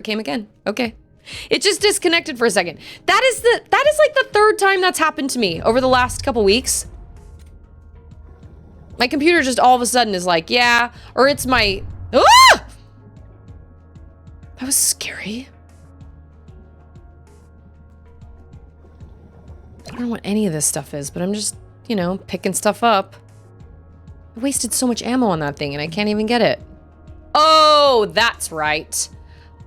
It came again. Okay. It just disconnected for a second. That is like the third time that's happened to me over the last couple weeks. My computer just all of a sudden is like, yeah, or it's my... Ah! That was scary. I don't know what any of this stuff is, but I'm just, you know, picking stuff up. I wasted so much ammo on that thing and I can't even get it. Oh, that's right.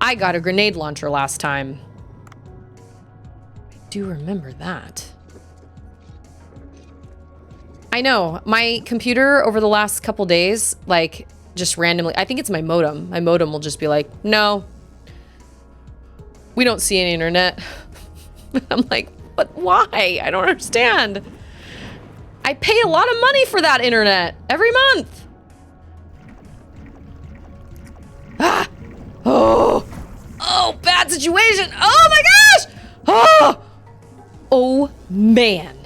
I got a grenade launcher last time. I do remember that. I know, my computer over the last couple days, like, just randomly, I think it's my modem. My modem will just be like, no, we don't see any internet. I'm like, but why? I don't understand. I pay a lot of money for that internet every month. Ah! Oh! Oh, bad situation. Oh my gosh! Oh! Oh, man.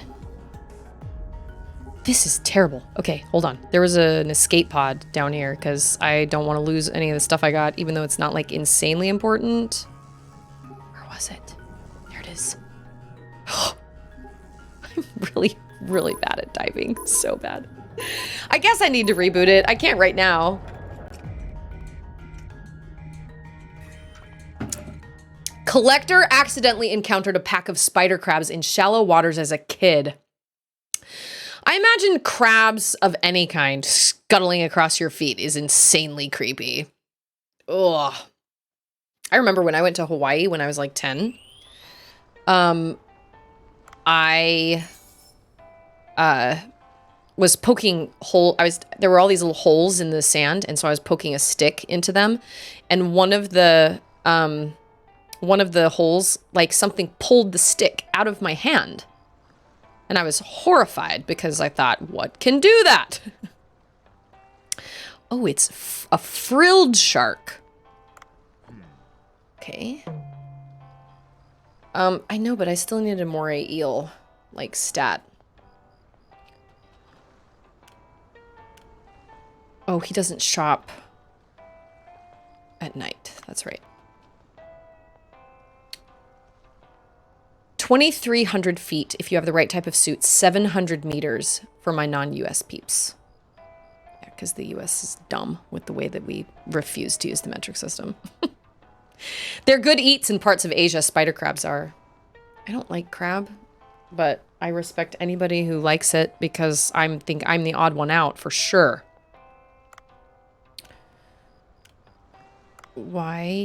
This is terrible. Okay, hold on. There was an escape pod down here because I don't want to lose any of the stuff I got, even though it's not like insanely important. Where was it? There it is. I'm really bad at diving. So bad. I guess I need to reboot it. I can't right now. Collector accidentally encountered a pack of spider crabs in shallow waters as a kid. I imagine crabs of any kind scuttling across your feet is insanely creepy. Ugh. I remember when I went to Hawaii when I was like 10. I was poking there were all these little holes in the sand, and so I was poking a stick into them, and one of the holes, like something pulled the stick out of my hand. And I was horrified because I thought, what can do that? Oh, it's a frilled shark. Okay. I know, but I still need a moray eel, like, stat. Oh, he doesn't shop at night. That's right. 2,300 feet if you have the right type of suit. 700 meters for my non-US peeps. Yeah, because the US is dumb with the way that we refuse to use the metric system. They're good eats in parts of Asia, spider crabs are. I don't like crab, but I respect anybody who likes it because I think I'm the odd one out for sure. Why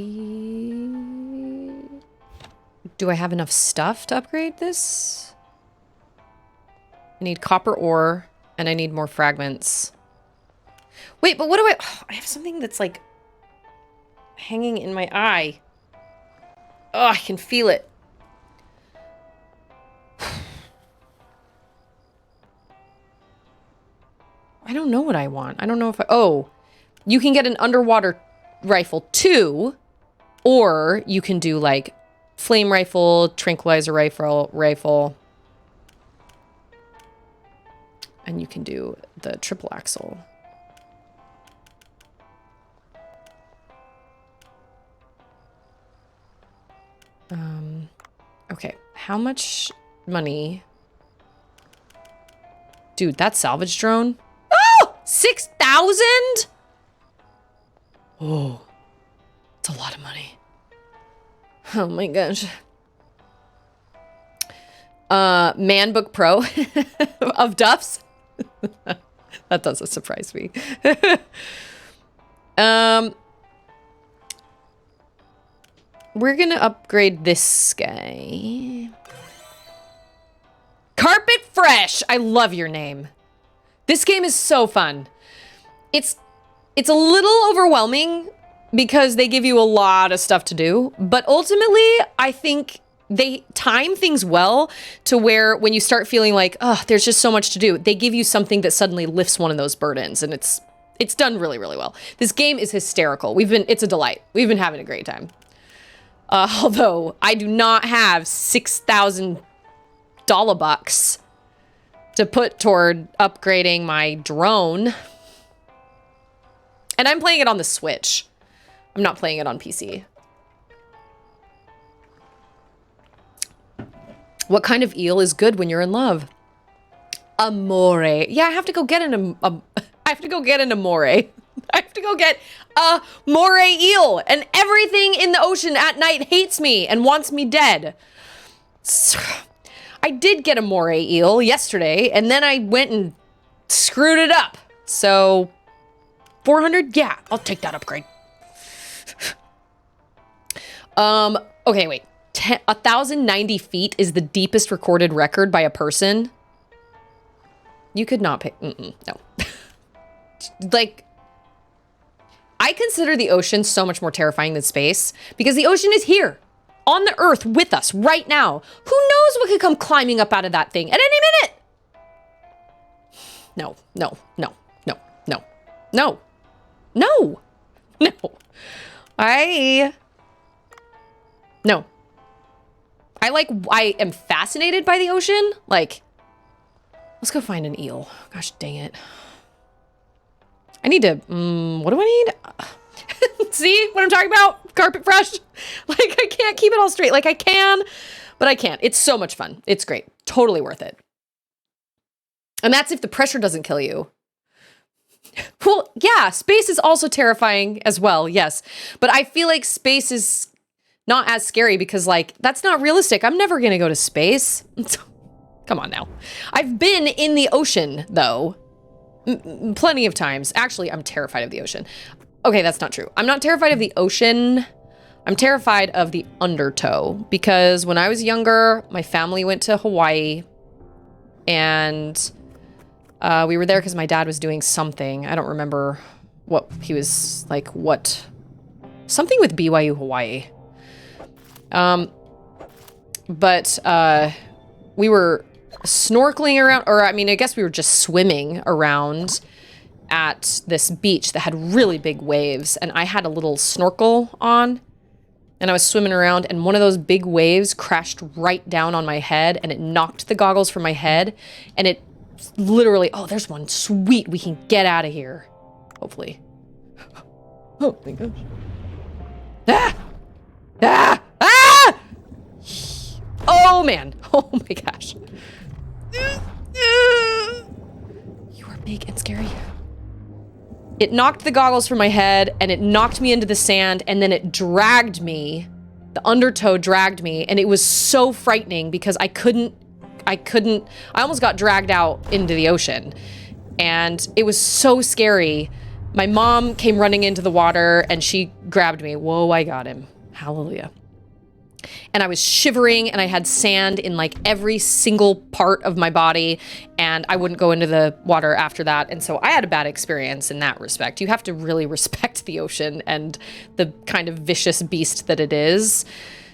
do I have enough stuff to upgrade this? I need copper ore and I need more fragments. Wait, but what do I have something that's like hanging in my eye. Oh, I can feel it. I don't know what I want. I don't know if oh, you can get an underwater rifle too, or you can do like flame rifle, tranquilizer rifle, and you can do the triple axle. Okay, how much money? Dude, that salvage drone? Oh! 6,000? Oh, it's a lot of money. Oh my gosh. Man Book Pro of Duffs. That doesn't surprise me. We're gonna upgrade this guy. Carpet Fresh! I love your name. This game is so fun. It's a little overwhelming because they give you a lot of stuff to do, but ultimately, I think they time things well to where when you start feeling like, oh, there's just so much to do, they give you something that suddenly lifts one of those burdens, and it's done really, really well. This game is hysterical. It's a delight. We've been having a great time. Although I do not have $6,000 bucks to put toward upgrading my drone. And I'm playing it on the Switch. I'm not playing it on PC. What kind of eel is good when you're in love? Amore. Yeah, I have to go get I have to go get an amore. I have to go get a moray eel, and everything in the ocean at night hates me and wants me dead. So, I did get a moray eel yesterday, and then I went and screwed it up. So, 400? Yeah, I'll take that upgrade. Okay, wait. 1,090 feet is the deepest recorded record by a person. You could not pick. No. Like, I consider the ocean so much more terrifying than space because the ocean is here on the earth with us right now. Who knows what could come climbing up out of that thing at any minute? No, no, no, no, no, no, no, no. No. I am fascinated by the ocean. Like, let's go find an eel. Gosh dang it. I need to, what do I need? See what I'm talking about? Carpet fresh. Like, I can't keep it all straight. Like, I can, but I can't. It's so much fun. It's great. Totally worth it. And that's if the pressure doesn't kill you. Well, yeah, space is also terrifying as well, yes. But I feel like space is not as scary because, like, that's not realistic. I'm never gonna go to space. Come on now. I've been in the ocean, though. Plenty of times. Actually, I'm terrified of the ocean. Okay, that's not true. I'm not terrified of the ocean. I'm terrified of the undertow because when I was younger, my family went to Hawaii and we were there because my dad was doing something. I don't remember what he was like, something with BYU Hawaii. But we were snorkeling around, or I mean, I guess we were just swimming around at this beach that had really big waves, and I had a little snorkel on, and I was swimming around, and one of those big waves crashed right down on my head, and it knocked the goggles from my head, and it literally, oh, there's one. Sweet, we can get out of here. Hopefully. Oh, my gosh. Ah! Ah! Ah! Oh, man. Oh, my gosh. You are big and scary. It knocked the goggles from my head, and it knocked me into the sand, and then it dragged me. The undertow dragged me, and it was so frightening because I almost got dragged out into the ocean, and it was so scary. My mom came running into the water, and she grabbed me. Whoa, I got him. Hallelujah. And I was shivering, and I had sand in like every single part of my body, and I wouldn't go into the water after that. And so I had a bad experience in that respect. You have to really respect the ocean and the kind of vicious beast that it is.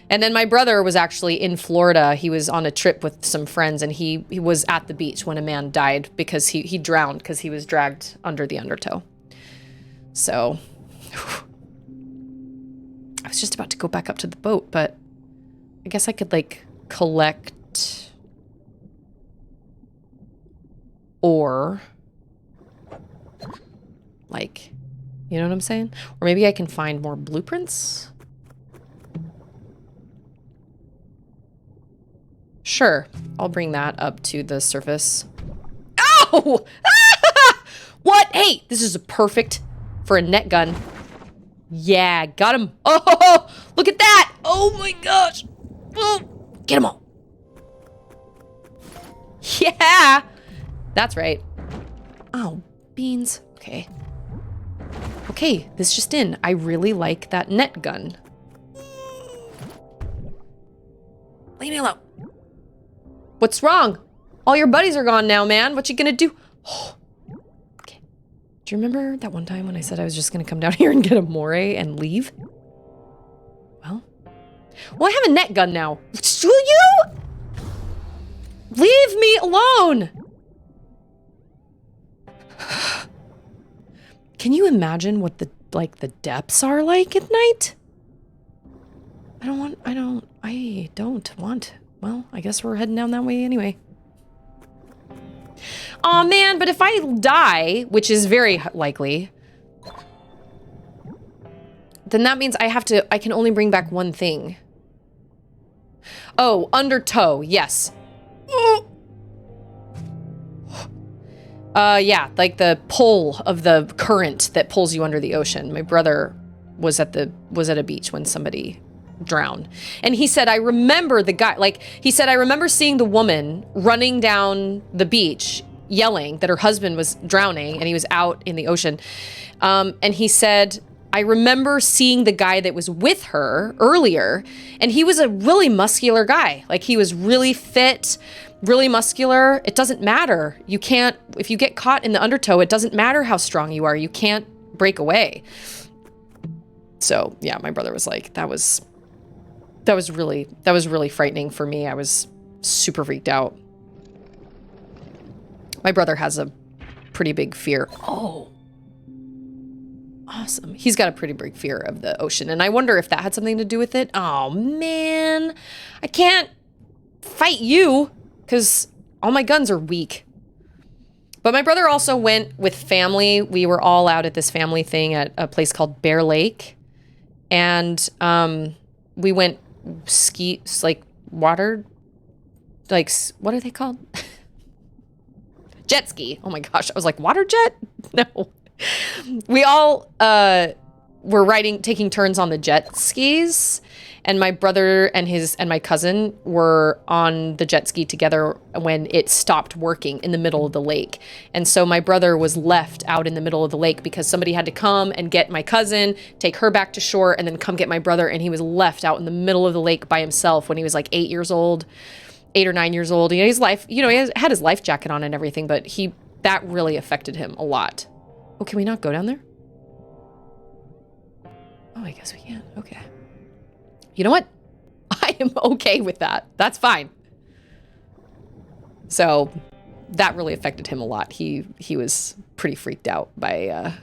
And then my brother was actually in Florida. He was on a trip with some friends, and he was at the beach when a man died because he drowned because he was dragged under the undertow. So I was just about to go back up to the boat, but I guess I could, like, collect or, like, you know what I'm saying? Or maybe I can find more blueprints? Sure, I'll bring that up to the surface. Oh! Ah! What? Hey, this is perfect for a net gun. Yeah, got him. Oh, look at that. Oh my gosh. Oh, get them all. Yeah, that's right. Oh, beans. Okay. Okay, this just in. I really like that net gun. Leave me alone. What's wrong? All your buddies are gone now, man. What you gonna do? Oh, okay. Do you remember that one time when I said I was just gonna come down here and get a moray and leave? Well, I have a net gun now. Will you? Leave me alone. Can you imagine what the depths are like at night? I don't want. Well, I guess we're heading down that way anyway. Aw, man, but if I die, which is very likely, then that means I can only bring back one thing. Oh, undertow, yes. Yeah, like the pull of the current that pulls you under the ocean. My brother was at a beach when somebody drowned. And he said, I remember the guy, like, he said, I remember seeing the woman running down the beach yelling that her husband was drowning and he was out in the ocean. And he said, I remember seeing the guy that was with her earlier, and he was a really muscular guy. Like, he was really fit, really muscular. It doesn't matter. You can't, if you get caught in the undertow, it doesn't matter how strong you are. You can't break away. So yeah, my brother was like, that was really frightening for me. I was super freaked out. My brother has a pretty big fear. Oh, awesome. He's got a pretty big fear of the ocean. And I wonder if that had something to do with it. Oh man, I can't fight you because all my guns are weak. But my brother also went with family. We were all out at this family thing at a place called Bear Lake. And we went ski, like water, like, what are they called? Jet ski. Oh my gosh. I was like, water jet? No. We all were taking turns on the jet skis. And my brother and my cousin were on the jet ski together when it stopped working in the middle of the lake. And so my brother was left out in the middle of the lake because somebody had to come and get my cousin, take her back to shore, and then come get my brother. And he was left out in the middle of the lake by himself when he was like 8 or 9 years old. You know, he had his life jacket on and everything, but that really affected him a lot. Oh, can we not go down there? Oh, I guess we can. Okay. You know what? I am okay with that. That's fine. So that really affected him a lot. He was pretty freaked out by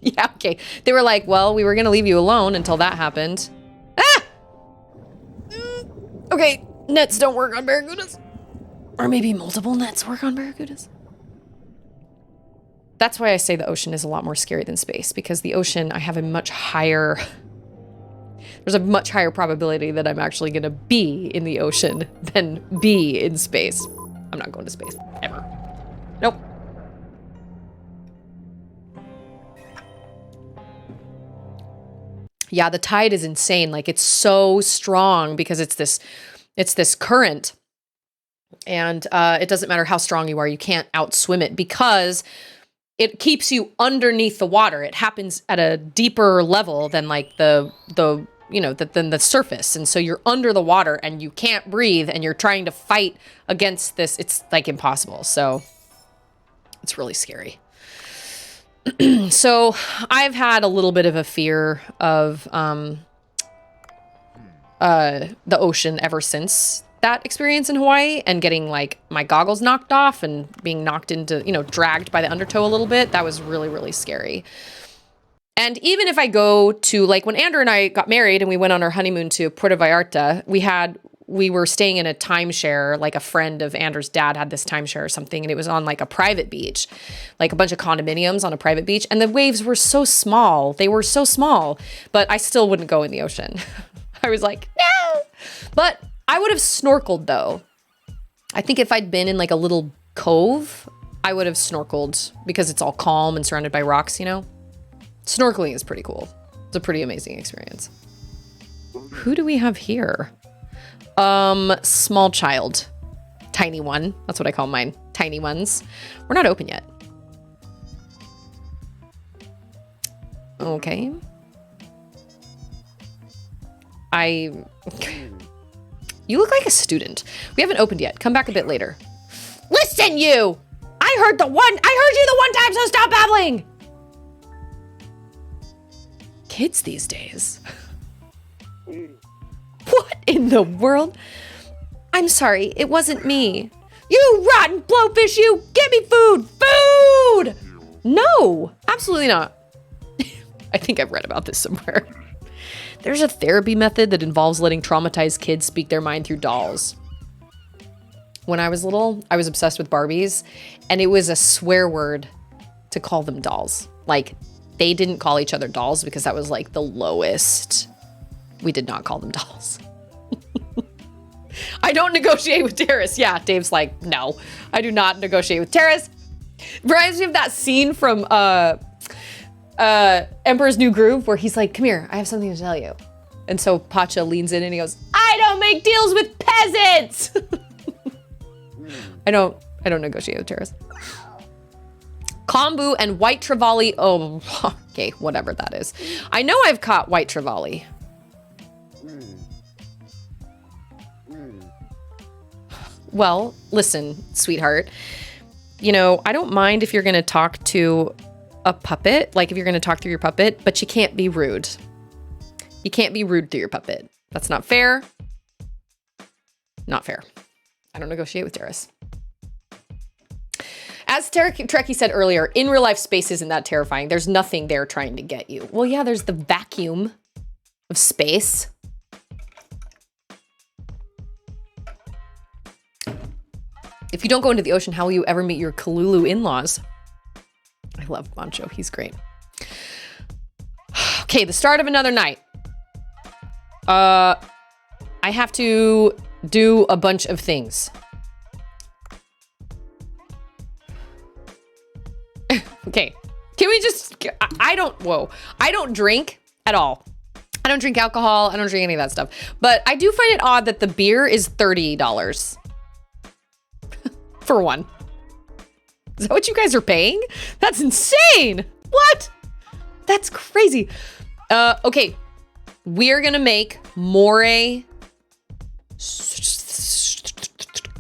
yeah, okay. They were like, well, we were going to leave you alone until that happened. Ah! Okay, nets don't work on barracudas. Or maybe multiple nets work on barracudas. That's why I say the ocean is a lot more scary than space, because the ocean, I have there's a much higher probability that I'm actually going to be in the ocean than be in space. I'm not going to space, ever. Nope. Yeah, the tide is insane. Like, it's so strong because it's this current. And it doesn't matter how strong you are, you can't outswim it because it keeps you underneath the water. It happens at a deeper level than like than the surface. And so you're under the water and you can't breathe and you're trying to fight against this. It's like impossible. So it's really scary. So I've had a little bit of a fear of the ocean ever since that experience in Hawaii and getting like my goggles knocked off and being knocked into, dragged by the undertow a little bit. That was really, really scary. And even if I go to, like, when Andrew and I got married and we went on our honeymoon to Puerto Vallarta, we were staying in a timeshare, like a friend of Andrew's dad had this timeshare or something, and it was on like a private beach, like a bunch of condominiums on a private beach, and the waves were so small. They were so small, but I still wouldn't go in the ocean. I was like, no! But I would have snorkeled though. I think if I'd been in like a little cove, I would have snorkeled because it's all calm and surrounded by rocks, Snorkeling is pretty cool. It's a pretty amazing experience. Who do we have here? Small child. Tiny one. That's what I call mine. Tiny ones. We're not open yet. Okay. You look like a student. We haven't opened yet. Come back a bit later. Listen, you! I heard you the one time, so stop babbling! Kids these days. What in the world? I'm sorry, it wasn't me. You rotten blowfish, you! Get me food! Food! No, absolutely not. I think I've read about this somewhere. There's a therapy method that involves letting traumatized kids speak their mind through dolls. When I was little, I was obsessed with Barbies, and it was a swear word to call them dolls. Like, They didn't call each other dolls because that was like the lowest. We did not call them dolls. I don't negotiate with Terrace. Yeah, Dave's like, no, I do not negotiate with Terrace. Reminds me of that scene from Emperor's New Groove where he's like, come here, I have something to tell you. And so Pacha leans in and he goes, I don't make deals with peasants. I don't negotiate with Terrace. Kombu and white trevally. Oh, okay, whatever that is. I know I've caught white trevally. Well, listen, sweetheart. You know, I don't mind if you're going to talk to a puppet, like if you're going to talk through your puppet, but you can't be rude. You can't be rude through your puppet. That's not fair. Not fair. I don't negotiate with Terrace. As Trekkie said earlier, in real life, space isn't that terrifying. There's nothing there trying to get you. Well, yeah, there's the vacuum of space. If you don't go into the ocean, how will you ever meet your Kalulu in-laws? I love Bancho. He's great. Okay, the start of another night. I have to do a bunch of things. Okay, can we just, I don't drink at all. I don't drink alcohol. I don't drink any of that stuff. But I do find it odd that the beer is $30 for one. Is that what you guys are paying? That's insane. What? That's crazy. Okay, we're gonna make moray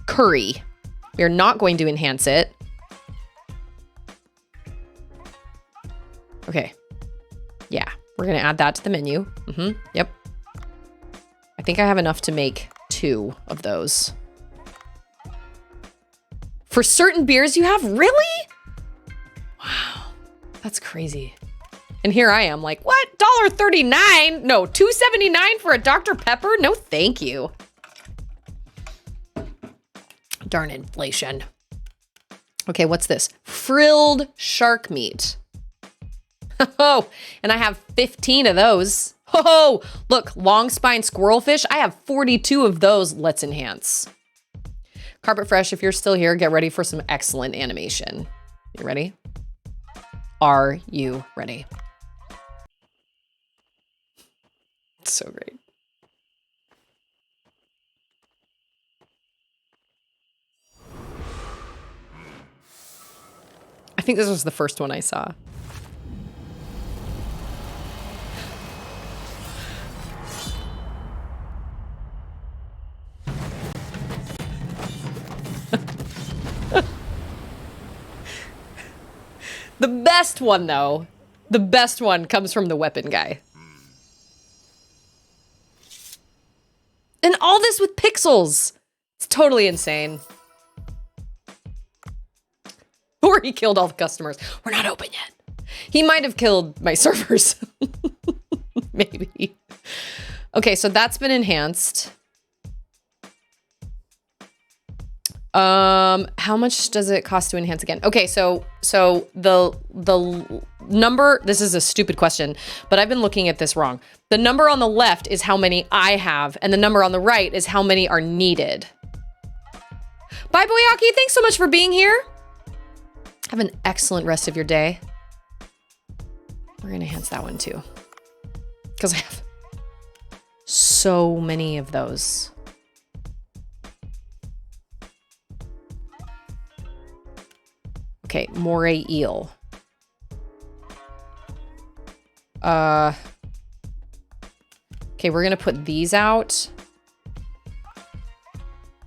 curry. We're not going to enhance it. Okay. Yeah, we're gonna add that to the menu. Yep. I think I have enough to make 2 of those. For certain beers you have? Really? Wow, that's crazy. And here I am like, what? $1.39? No, $2.79 for a Dr. Pepper? No, thank you. Darn inflation. Okay, what's this? Frilled shark meat. Oh, and I have 15 of those. Oh, look, long spine squirrelfish. I have 42 of those. Let's enhance. Carpet Fresh, if you're still here, get ready for some excellent animation. You ready? Are you ready? It's so great. I think this was the first one I saw. The best one, though, the best one comes from the weapon guy. And all this with pixels. It's totally insane. Or he killed all the customers. We're not open yet. He might have killed my servers. Maybe. Okay, so that's been enhanced. How much does it cost to enhance again? Okay, so the number, this is a stupid question, but I've been looking at this wrong. The number on the left is how many I have, and the number on the right is how many are needed. Bye, Boyaki. Thanks so much for being here. Have an excellent rest of your day. We're gonna enhance that one too, because I have so many of those. Okay, moray eel. Okay, we're gonna put these out.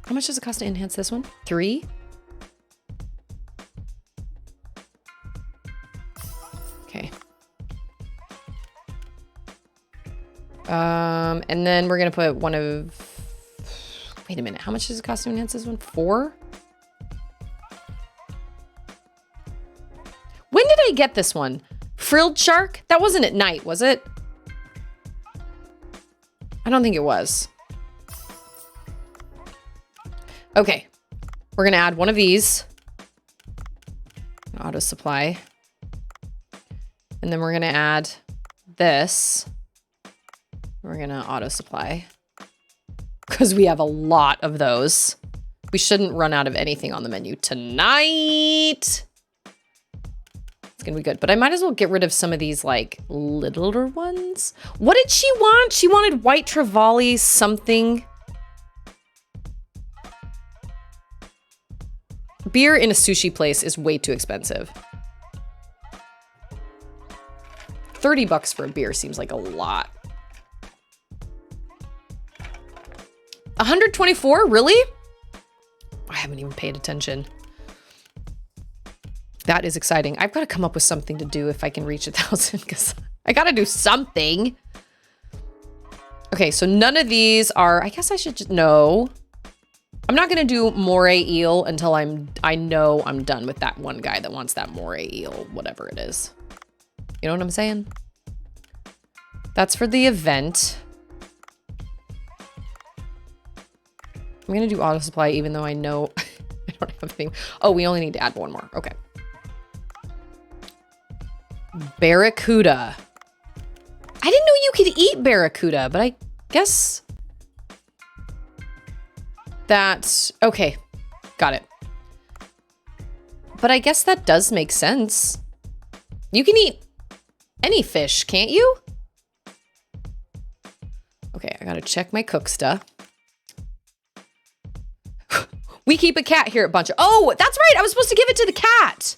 How much does it cost to enhance this one? 3? Okay. And then we're gonna put one of, wait a minute, how much does it cost to enhance this one? 4? When did I get this one? Frilled shark? That wasn't at night, was it? I don't think it was. Okay, we're gonna add one of these. Auto supply. And then we're gonna add this. We're gonna auto supply. Because we have a lot of those. We shouldn't run out of anything on the menu tonight. It's gonna be good, but I might as well get rid of some of these like littler ones. What did she want? She wanted white trevally something. Beer in a sushi place is way too expensive. 30 bucks for a beer seems like a lot. 124, really? I haven't even paid attention. That is exciting. I've got to come up with something to do if I can reach 1,000 because I got to do something. Okay, so none of these are, I guess I should just, no. I'm not going to do moray eel until I know I'm done with that one guy that wants that moray eel, whatever it is. You know what I'm saying? That's for the event. I'm going to do auto supply even though I know I don't have anything. Oh, we only need to add one more. Okay. Barracuda. I didn't know you could eat barracuda, but I guess that's okay. Got it. But I guess that does make sense. You can eat any fish, can't you? Okay, I gotta check my cook stuff. We keep a cat here at Bunch. Oh, that's right. I was supposed to give it to the cat.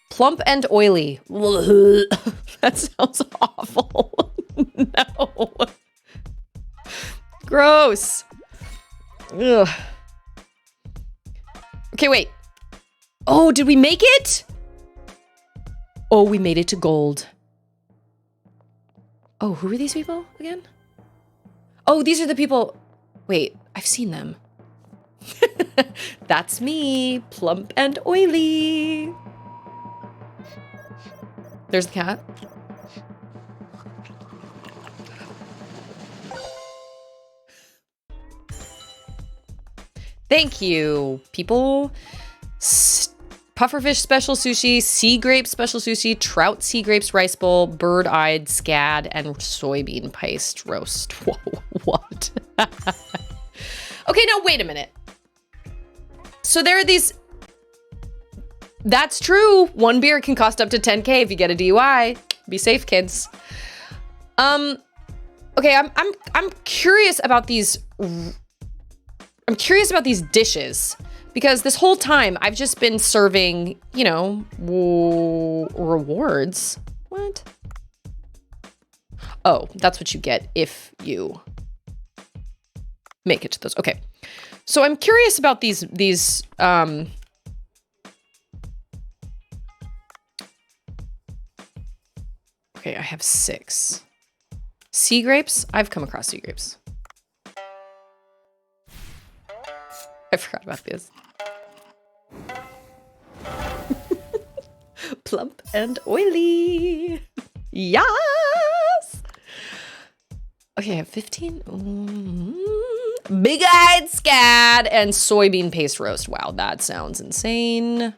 Plump and oily. That sounds awful. No. Gross. Ugh. Okay, wait. Oh, did we make it? Oh, we made it to gold. Oh, who are these people again? Oh, these are the people. Wait, I've seen them. That's me, plump and oily. There's the cat. Thank you, people. Pufferfish special sushi, sea grape special sushi, trout sea grapes rice bowl, bird-eyed scad, and soybean paste roast. Whoa, what? Okay, now wait a minute. So there are these... That's true. One beer can cost up to 10K if you get a DUI. Be safe, kids. Okay, I'm curious about these... I'm curious about these dishes. Because this whole time, I've just been serving, you know, rewards. What? Oh, that's what you get if you make it to those. Okay. So I'm curious about these okay, I have 6. Sea grapes? I've come across sea grapes. I forgot about this. Plump and oily. Yes! Okay, I have 15. Big-eyed scad and soybean paste roast. Wow, that sounds insane.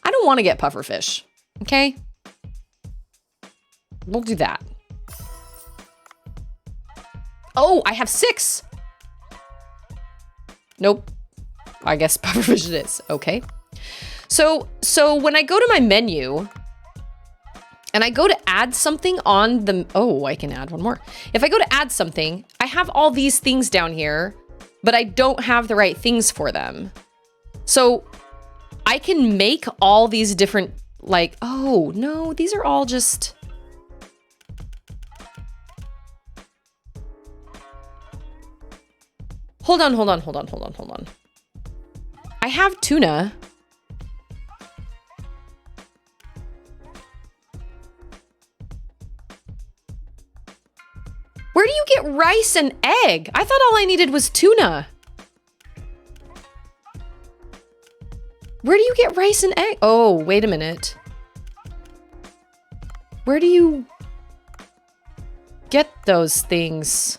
I don't want to get pufferfish, okay? We'll do that. Oh, I have 6. Nope. I guess pufferfish it is. Okay. So when I go to my menu and I go to add something on the... Oh, I can add one more. If I go to add something, I have all these things down here, but I don't have the right things for them. So I can make all these different, like... Oh, no, these are all just... Hold on. I have tuna. Where do you get rice and egg? I thought all I needed was tuna. Where do you get rice and egg? Oh, wait a minute. Where do you get those things?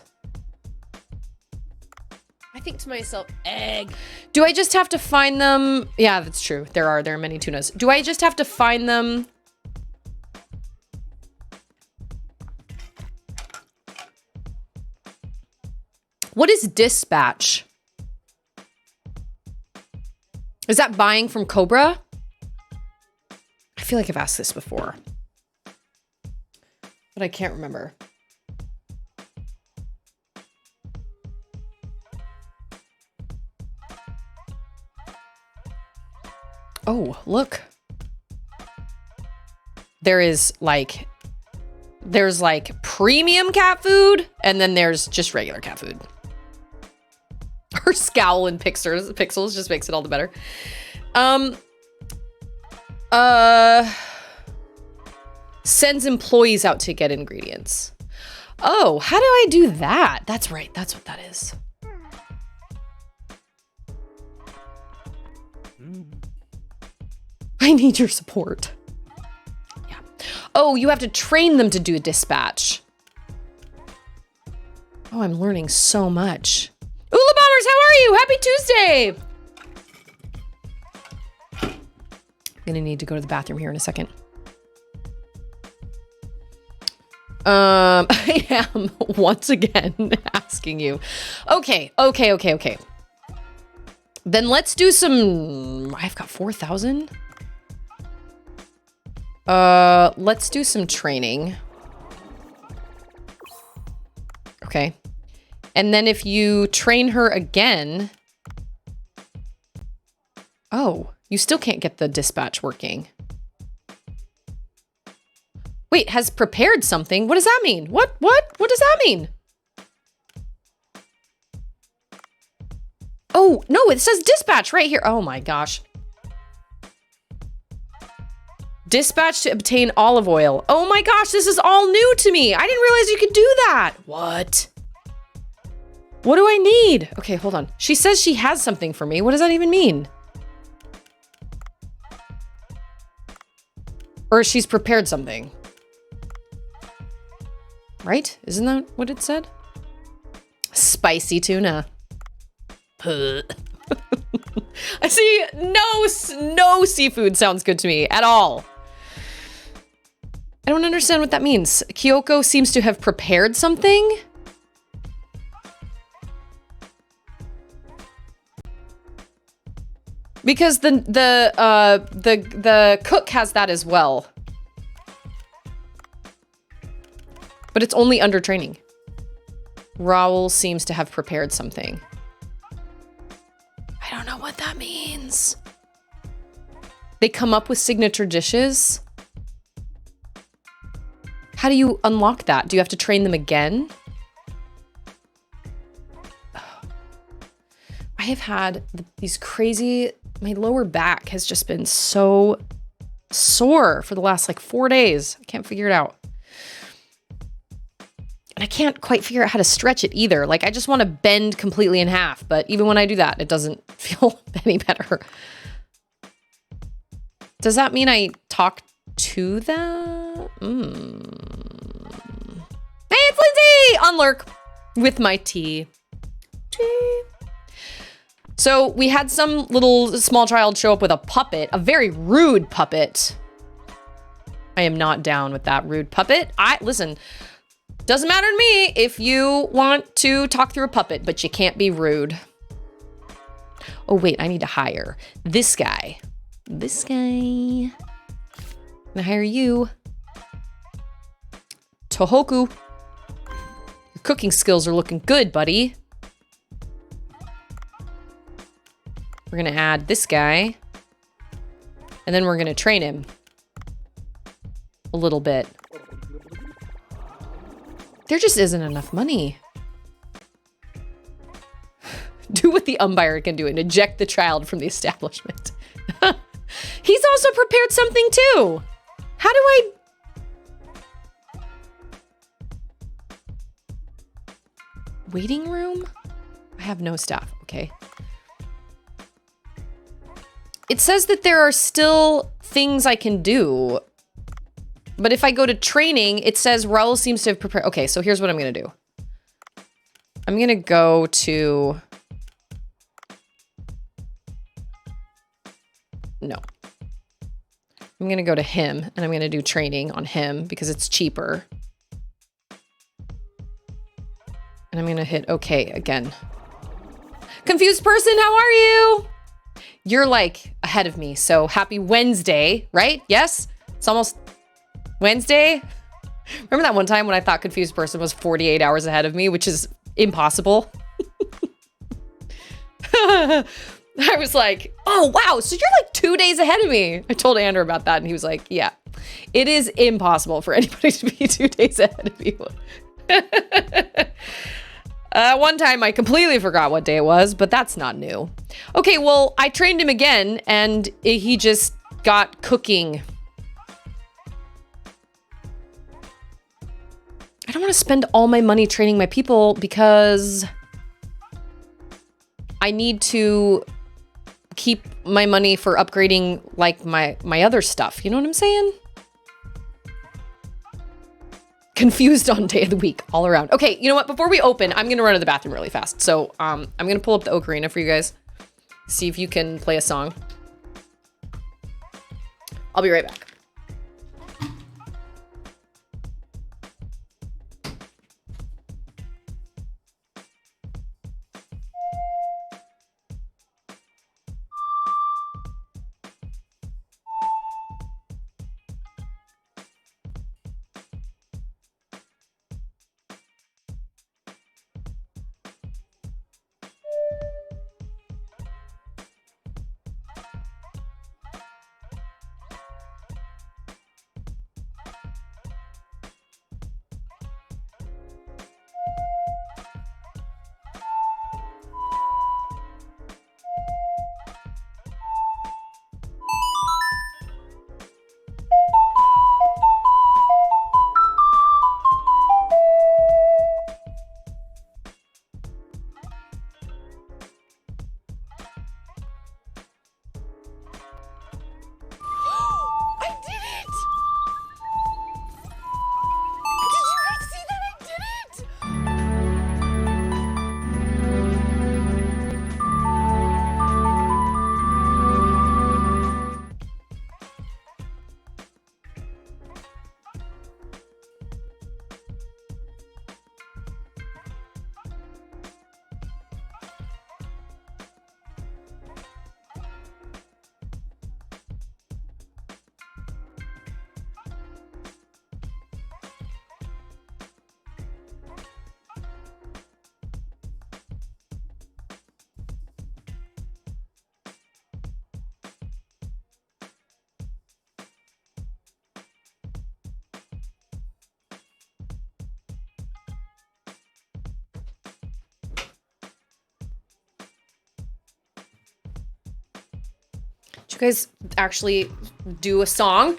I think to myself, egg. Do I just have to find them? Yeah, that's true. There are many tunas. Do I just have to find them? What is dispatch? Is that buying from Cobra? I feel like I've asked this before, but I can't remember. Oh, look. There's like premium cat food, and then there's just regular cat food. Her scowl and pixels just makes it all the better. Sends employees out to get ingredients. Oh, how do I do that? That's right. That's what that is. I need your support. Yeah. Oh, you have to train them to do a dispatch. Oh, I'm learning so much. Ula Bombers, how are you? Happy Tuesday! I'm gonna need to go to the bathroom here in a second. I am once again asking you. Okay. Then let's do some, I've got 4,000. Let's do some training. Okay. And then if you train her again, oh, you still can't get the dispatch working. Wait, has prepared something? What does that mean? What does that mean? Oh, no, it says dispatch right here. Oh my gosh. Dispatch to obtain olive oil. Oh my gosh, this is all new to me. I didn't realize you could do that. What? What do I need? Okay, hold on. She says she has something for me. What does that even mean? Or she's prepared something. Right? Isn't that what it said? Spicy tuna. I see no seafood sounds good to me at all. I don't understand what that means. Kyoko seems to have prepared something. Because the cook has that as well. But it's only under training. Raoul seems to have prepared something. I don't know what that means. They come up with signature dishes. How do you unlock that? Do you have to train them again? I have had these crazy, my lower back has just been so sore for the last like 4 days. I can't figure it out. And I can't quite figure out how to stretch it either. Like I just want to bend completely in half, but even when I do that, it doesn't feel any better. Does that mean I talk to them? Hey, it's Lindsay on Lurk with my tea. So we had some little small child show up with a puppet, a very rude puppet. I am not down with that rude puppet. Listen, doesn't matter to me if you want to talk through a puppet, but you can't be rude. Oh wait, I need to hire this guy. This guy. I'm gonna hire you. Tohoku. Your cooking skills are looking good, buddy. We're gonna add this guy. And then we're gonna train him a little bit. There just isn't enough money. Do what the umpire can do and eject the child from the establishment. He's also prepared something too. How do I... Waiting room? I have no staff, okay. It says that there are still things I can do. But if I go to training, it says Raoul seems to have prepared. Okay, so here's what I'm gonna do. I'm gonna go to no. I'm gonna go to him and I'm gonna do training on him because it's cheaper. And I'm gonna hit okay again. Confused person, how are you? You're like ahead of me, so happy Wednesday, right? Yes? It's almost Wednesday. Remember that one time when I thought confused person was 48 hours ahead of me, which is impossible. I was like, oh, wow, so you're like 2 days ahead of me. I told Andrew about that, and he was like, yeah, it is impossible for anybody to be 2 days ahead of you. One time I completely forgot what day it was, but that's not new. Okay, well, I trained him again, and he just got cooking. I don't want to spend all my money training my people because I need to keep my money for upgrading like my other stuff. You know what I'm saying? Confused on day of the week all around. Okay, you know what? Before we open, I'm going to run to the bathroom really fast. So I'm going to pull up the ocarina for you guys. See if you can play a song. I'll be right back. Did you guys actually do a song?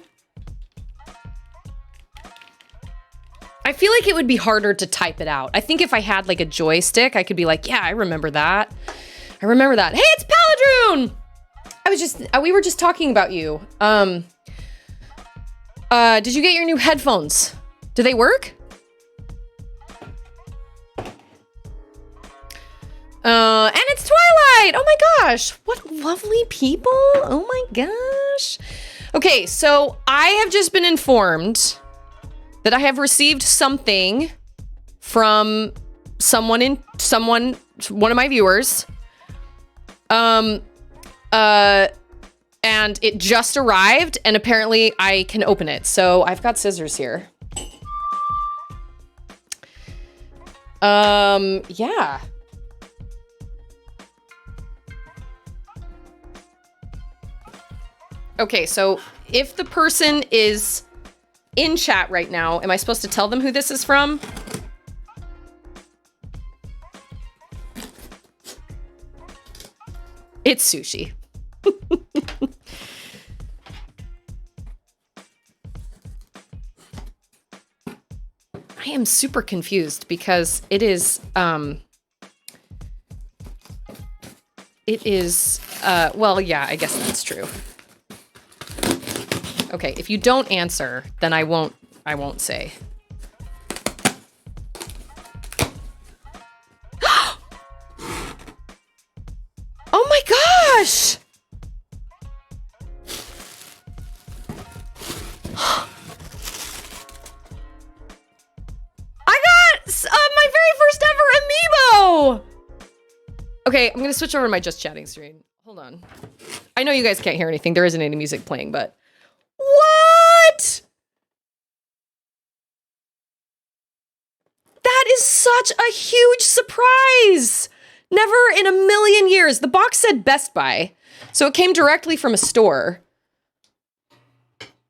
I feel like it would be harder to type it out. I think if I had like a joystick, I could be like, yeah, I remember that. I remember that. Hey, it's Paladroon! We were just talking about you. Did you get your new headphones? Do they work? And it's Twilight! Oh my gosh! What lovely people! Oh my gosh! Okay, so I have just been informed that I have received something from one of my viewers. And it just arrived, and apparently I can open it. So I've got scissors here. Yeah. Okay, so if the person is in chat right now, am I supposed to tell them who this is from? It's sushi. I am super confused because it is, well, yeah, I guess that's true. Okay, if you don't answer, then I won't say. Oh my gosh! Okay, I'm gonna switch over to my just chatting screen. Hold on. I know you guys can't hear anything. There isn't any music playing, but what? That is such a huge surprise. Never in a million years. The box said Best Buy, so it came directly from a store.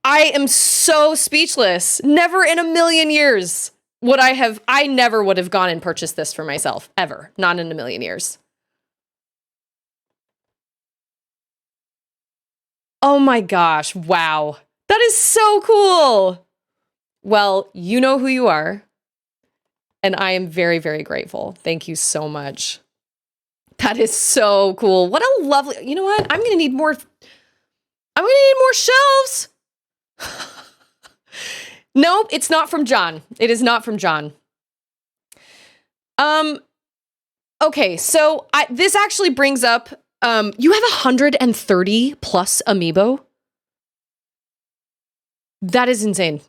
I am so speechless. Never in a million years would I never would have gone and purchased this for myself, ever. Not in a million years. Oh my gosh, wow. That is so cool. Well, you know who you are, and I am very, very grateful. Thank you so much. That is so cool. What a lovely, you know what? I'm gonna need more shelves. Nope, it's not from John. It is not from John. Okay, so this actually brings up, you have 130 plus Amiibo? That is insane.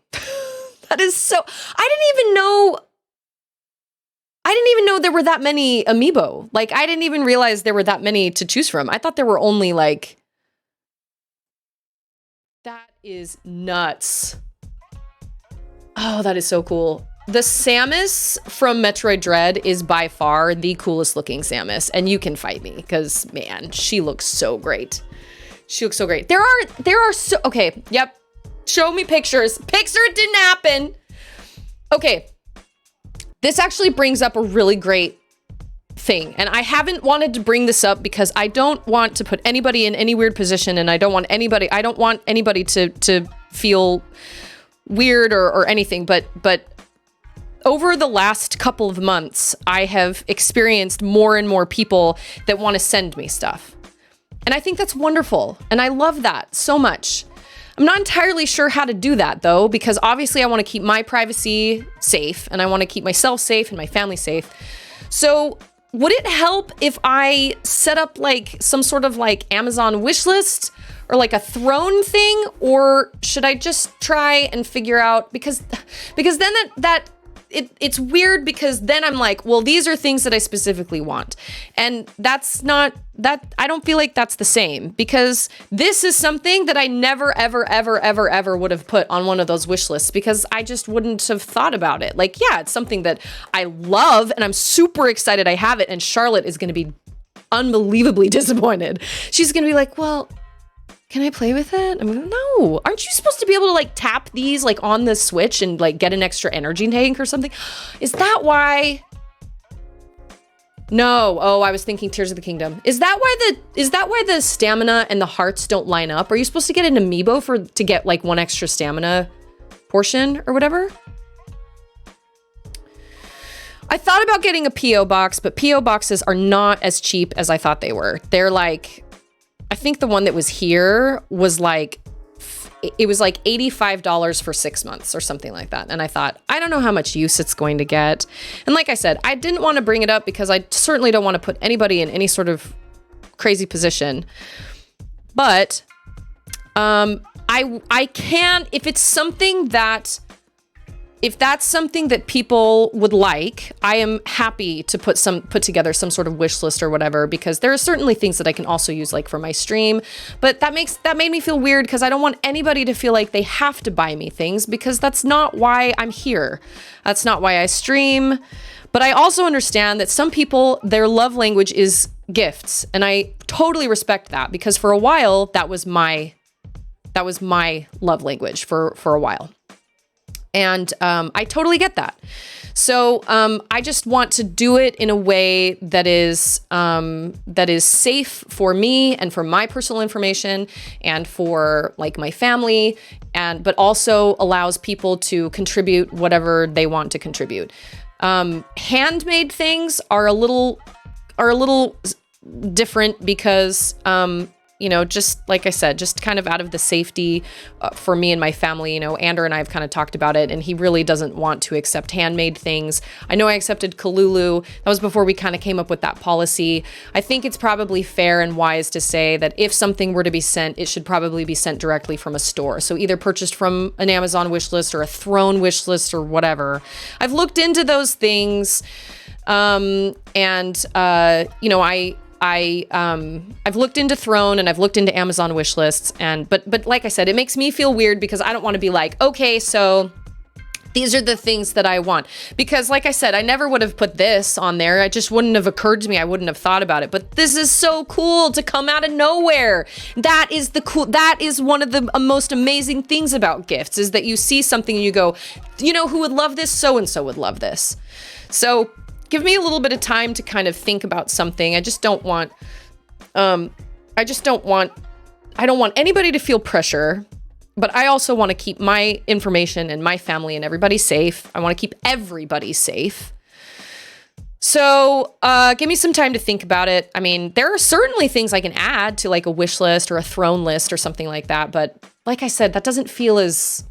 That is so, I didn't even know there were that many Amiibo. Like, I didn't even realize there were that many to choose from. I thought there were only like, that is nuts. Oh, that is so cool. The Samus from Metroid Dread is by far the coolest looking Samus, and you can fight me because, man, she looks so great. She looks so great. There are so, okay, yep. Show me pictures. Picture it didn't happen. Okay. This actually brings up a really great thing, and I haven't wanted to bring this up because I don't want to put anybody in any weird position, and I don't want anybody to feel weird or anything, but over the last couple of months, I have experienced more and more people that want to send me stuff. And I think that's wonderful. And I love that so much. I'm not entirely sure how to do that though, because obviously I want to keep my privacy safe and I want to keep myself safe and my family safe. So would it help if I set up like some sort of like Amazon wish list or like a throne thing? Or should I just try and figure out, because then it's weird, because then I'm like, well, these are things that I specifically want. And that's not, that I don't feel like that's the same, because this is something that I never, ever, ever, ever, ever would have put on one of those wish lists, because I just wouldn't have thought about it. Like, yeah, it's something that I love and I'm super excited I have it. And Charlotte is going to be unbelievably disappointed. She's going to be like, well, can I play with it? I'm like, no. Aren't you supposed to be able to like tap these like on the Switch and like get an extra energy tank or something? Is that why? No. Oh, I was thinking Tears of the Kingdom. Is that why the stamina and the hearts don't line up? Are you supposed to get an amiibo to get like one extra stamina portion or whatever? I thought about getting a P.O. box, but P.O. boxes are not as cheap as I thought they were. They're like, I think the one that was here was like, it was like $85 for 6 months or something like that. And I thought, I don't know how much use it's going to get. And like I said, I didn't want to bring it up because I certainly don't want to put anybody in any sort of crazy position. But I can, if that's something that people would like, I am happy to put together some sort of wish list or whatever, because there are certainly things that I can also use like for my stream. But that made me feel weird, because I don't want anybody to feel like they have to buy me things, because that's not why I'm here. That's not why I stream. But I also understand that some people, their love language is gifts, and I totally respect that, because for a while that was my love language for a while. And I totally get that. So I just want to do it in a way that is safe for me and for my personal information and for like my family, but also allows people to contribute whatever they want to contribute. Handmade things are a little different, because just like I said, just kind of out of the safety for me and my family. Ander and I have kind of talked about it, and he really doesn't want to accept handmade things. I know I accepted Kalulu. That was before we kind of came up with that policy. I think it's probably fair and wise to say that if something were to be sent, it should probably be sent directly from a store. So either purchased from an Amazon wish list or a Throne wish list or whatever. I've looked into those things. I've looked into Throne and I've looked into Amazon wish lists, but like I said, it makes me feel weird because I don't want to be like, okay, so these are the things that I want. Because like I said, I never would have put this on there. It just wouldn't have occurred to me. I wouldn't have thought about it. But this is so cool to come out of nowhere. That is one of the most amazing things about gifts, is that you see something and you go, you know who would love this? So-and-so would love this. So give me a little bit of time to kind of think about something. I don't want anybody to feel pressure. But I also want to keep my information and my family and everybody safe. I want to keep everybody safe. So give me some time to think about it. I mean, there are certainly things I can add to like a wish list or a throne list or something like that. But like I said, that doesn't feel as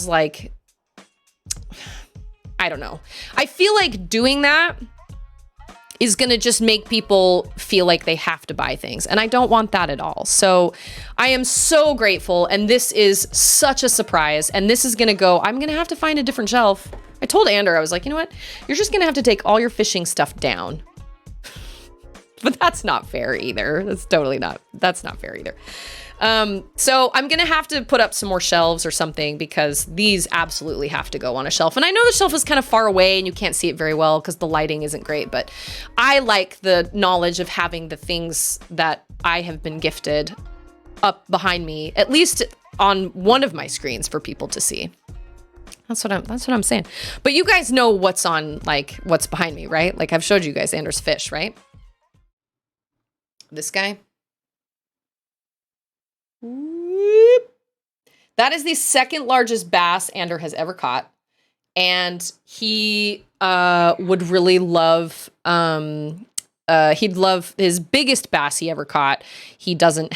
like, I don't know. I feel like doing that is going to just make people feel like they have to buy things. And I don't want that at all. So I am so grateful. And this is such a surprise. And this is going to go, I'm going to have to find a different shelf. I told Ander, I was like, you know what? You're just going to have to take all your fishing stuff down. But that's not fair either. That's not fair either. So I'm going to have to put up some more shelves or something because these absolutely have to go on a shelf. And I know the shelf is kind of far away and you can't see it very well because the lighting isn't great, but I like the knowledge of having the things that I have been gifted up behind me, at least on one of my screens for people to see. That's what I'm saying. But you guys know what's behind me, right? Like I've showed you guys Anders fish, right? This guy. That is the second largest bass Ander has ever caught. And he would really love, he'd love his biggest bass he ever caught. He hasn't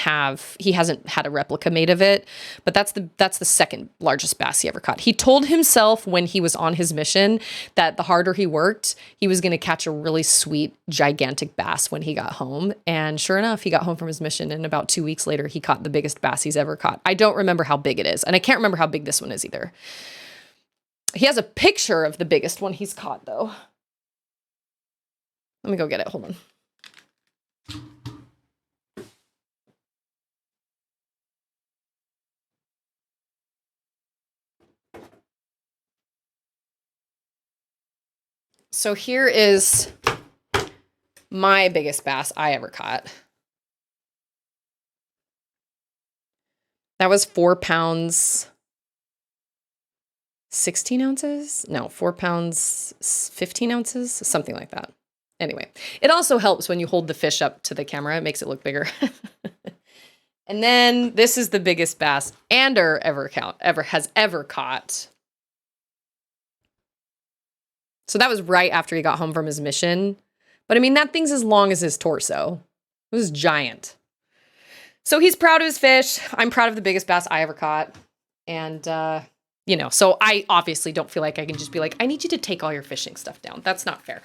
had a replica made of it, but that's the second largest bass he ever caught. He told himself when he was on his mission that the harder he worked, he was going to catch a really sweet, gigantic bass when he got home. And sure enough, he got home from his mission and about 2 weeks later, he caught the biggest bass he's ever caught. I don't remember how big it is. And I can't remember how big this one is either. He has a picture of the biggest one he's caught though. Let me go get it. Hold on. So here is my biggest bass I ever caught. That was 4 pounds, 16 ounces? No, 4 pounds, 15 ounces, something like that. Anyway, it also helps when you hold the fish up to the camera. It makes it look bigger. And then this is the biggest bass Ander has ever caught. So that was right after he got home from his mission. But I mean, that thing's as long as his torso. It was giant. So he's proud of his fish. I'm proud of the biggest bass I ever caught. And, so I obviously don't feel like I can just be like, I need you to take all your fishing stuff down. That's not fair.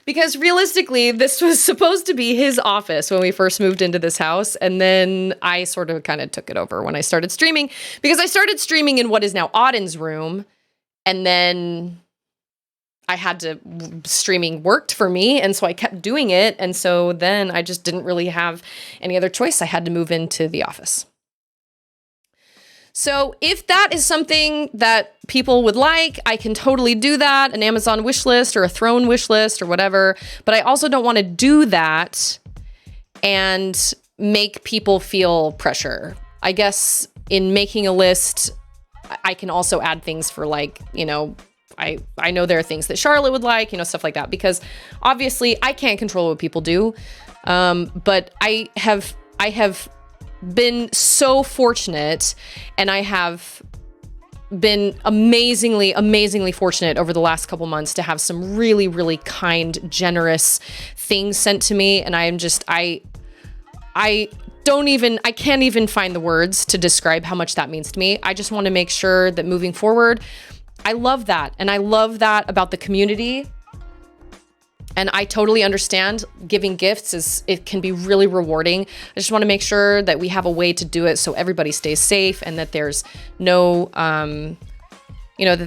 Because realistically, this was supposed to be his office when we first moved into this house. And then I sort of kind of took it over when I started streaming. Because I started streaming in what is now Auden's room. And then streaming worked for me. And so I kept doing it. And so then I just didn't really have any other choice. I had to move into the office. So if that is something that people would like, I can totally do that, an Amazon wish list or a Throne wish list or whatever. But I also don't want to do that and make people feel pressure. I guess in making a list, I can also add things for like, I know there are things that Charlotte would like, stuff like that, because obviously I can't control what people do. But I have been so fortunate, and I have been amazingly, amazingly fortunate over the last couple months to have some really, really kind, generous things sent to me. And I can't even find the words to describe how much that means to me. I just want to make sure that moving forward, I love that. And I love that about the community. And I totally understand giving gifts it can be really rewarding. I just want to make sure that we have a way to do it so everybody stays safe and that there's no, that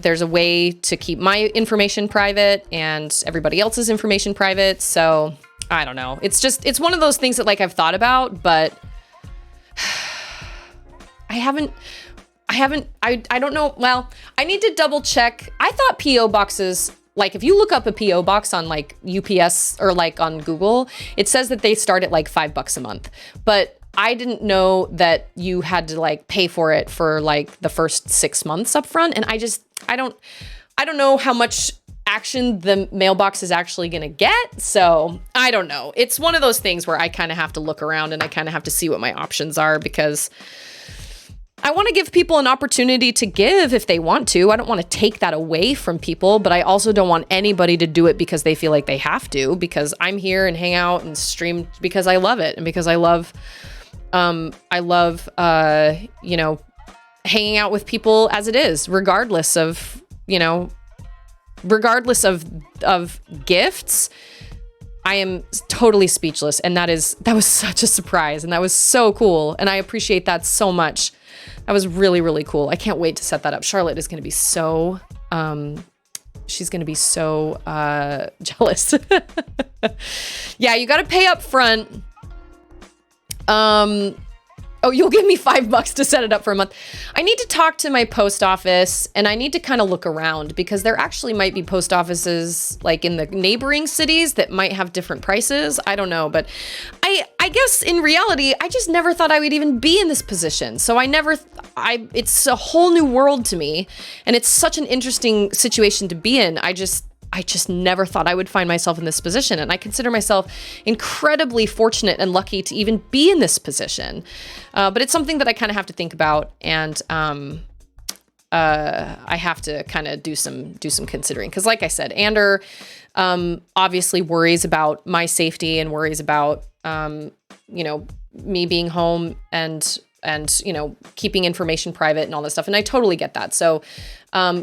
there's a way to keep my information private and everybody else's information private. So I don't know. It's just, it's one of those things that like I've thought about, but I don't know. Well, I need to double check. I thought PO boxes, like if you look up a PO box on like UPS or like on Google, it says that they start at like $5 a month, but I didn't know that you had to like pay for it for like the first 6 months up front. And I don't know how much action the mailbox is actually going to get. So I don't know. It's one of those things where I kind of have to look around and I kind of have to see what my options are, because I want to give people an opportunity to give if they want to. I don't want to take that away from people, but I also don't want anybody to do it because they feel like they have to, because I'm here and hang out and stream because I love it. And because I love, you know, hanging out with people as it is, regardless of, you know, regardless of gifts. I am totally speechless. And that was such a surprise. And that was so cool. And I appreciate that so much. That was really, really cool. I can't wait to set that up. Charlotte is going to be so, she's going to be so jealous. Yeah, you got to pay up front. Oh, you'll give me $5 to set it up for a month. I need to talk to my post office, and I need to kind of look around, because there actually might be post offices like in the neighboring cities that might have different prices. I don't know, but I guess in reality, I just never thought I would even be in this position. So it's a whole new world to me, and it's such an interesting situation to be in. I just never thought I would find myself in this position. And I consider myself incredibly fortunate and lucky to even be in this position. But it's something that I kind of have to think about. And I have to kind of do some considering. Because like I said, Ander obviously worries about my safety and worries about, you know, me being home and, you know, keeping information private and all this stuff. And I totally get that. So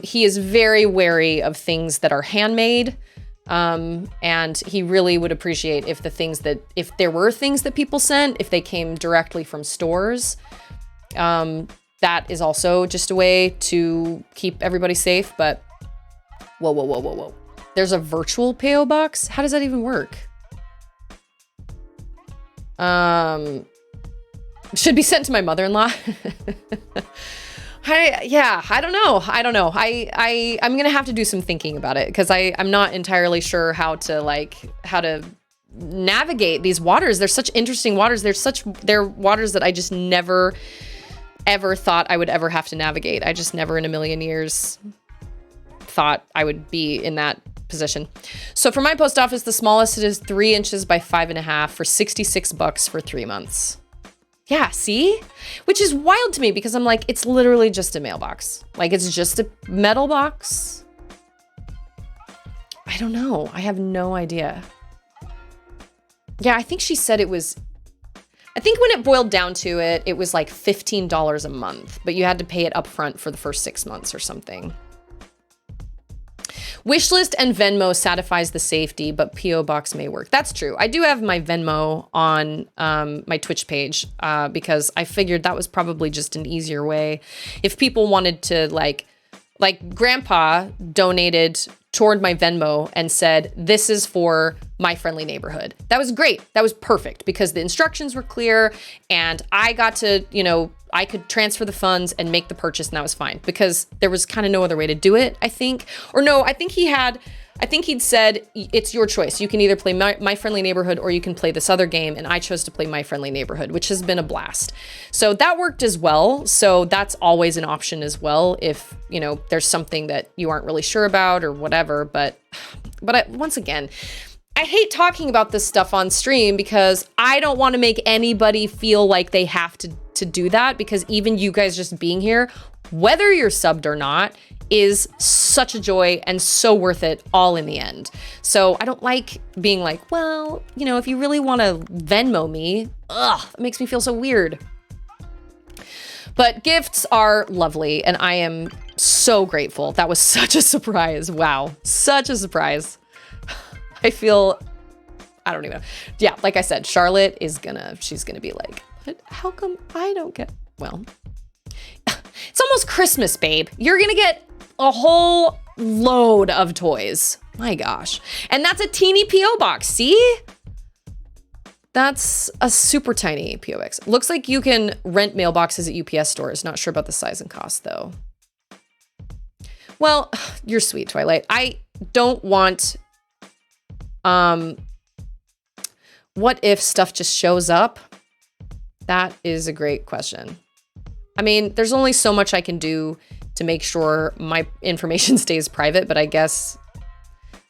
he is very wary of things that are handmade. And he really would appreciate if if there were things that people sent, if they came directly from stores. That is also just a way to keep everybody safe. But whoa. There's a virtual PO box? How does that even work? Should be sent to my mother-in-law. I don't know. I'm going to have to do some thinking about it, because I'm not entirely sure how to navigate these waters. They're such interesting waters. They're waters that I just never, ever thought I would ever have to navigate. I just never in a million years thought I would be in that position. So for my post office, the smallest it is 3 inches by 5.5 for $66 for 3 months. Yeah, see? Which is wild to me, because I'm like, it's literally just a mailbox. Like, it's just a metal box. I don't know. I have no idea. Yeah, I think she said it was, I think when it boiled down to it, it was like $15 a month, but you had to pay it up front for the first 6 months or something. Wishlist and Venmo satisfies the safety, but PO box may work. That's true. I do have my Venmo on my Twitch page because I figured that was probably just an easier way. If people wanted to like Grandpa donated toward my Venmo and said, this is for my friendly neighborhood. That was great. That was perfect, because the instructions were clear and I got to, you know, I could transfer the funds and make the purchase, and that was fine, because there was kind of no other way to do it, I think. Or no, I think he'd said, it's your choice. You can either play my Friendly Neighborhood or you can play this other game. And I chose to play My Friendly Neighborhood, which has been a blast. So that worked as well. So that's always an option as well, if, you know, there's something that you aren't really sure about or whatever. But once again, I hate talking about this stuff on stream, because I don't want to make anybody feel like they have to do that, because even you guys just being here, whether you're subbed or not, is such a joy and so worth it all in the end. So I don't like being like, well, you know, if you really want to Venmo me, it makes me feel so weird. But gifts are lovely, and I am so grateful. That was such a surprise. Wow, such a surprise. I don't even know. Yeah, like I said, Charlotte she's gonna be like, what? How come I don't get, well, it's almost Christmas, babe. You're gonna get a whole load of toys. My gosh. And that's a teeny PO box, see? That's a super tiny POX. Looks like you can rent mailboxes at UPS stores. Not sure about the size and cost, though. Well, you're sweet, Twilight. I don't want... what if stuff just shows up? That is a great question. I mean, there's only so much I can do to make sure my information stays private, but I guess...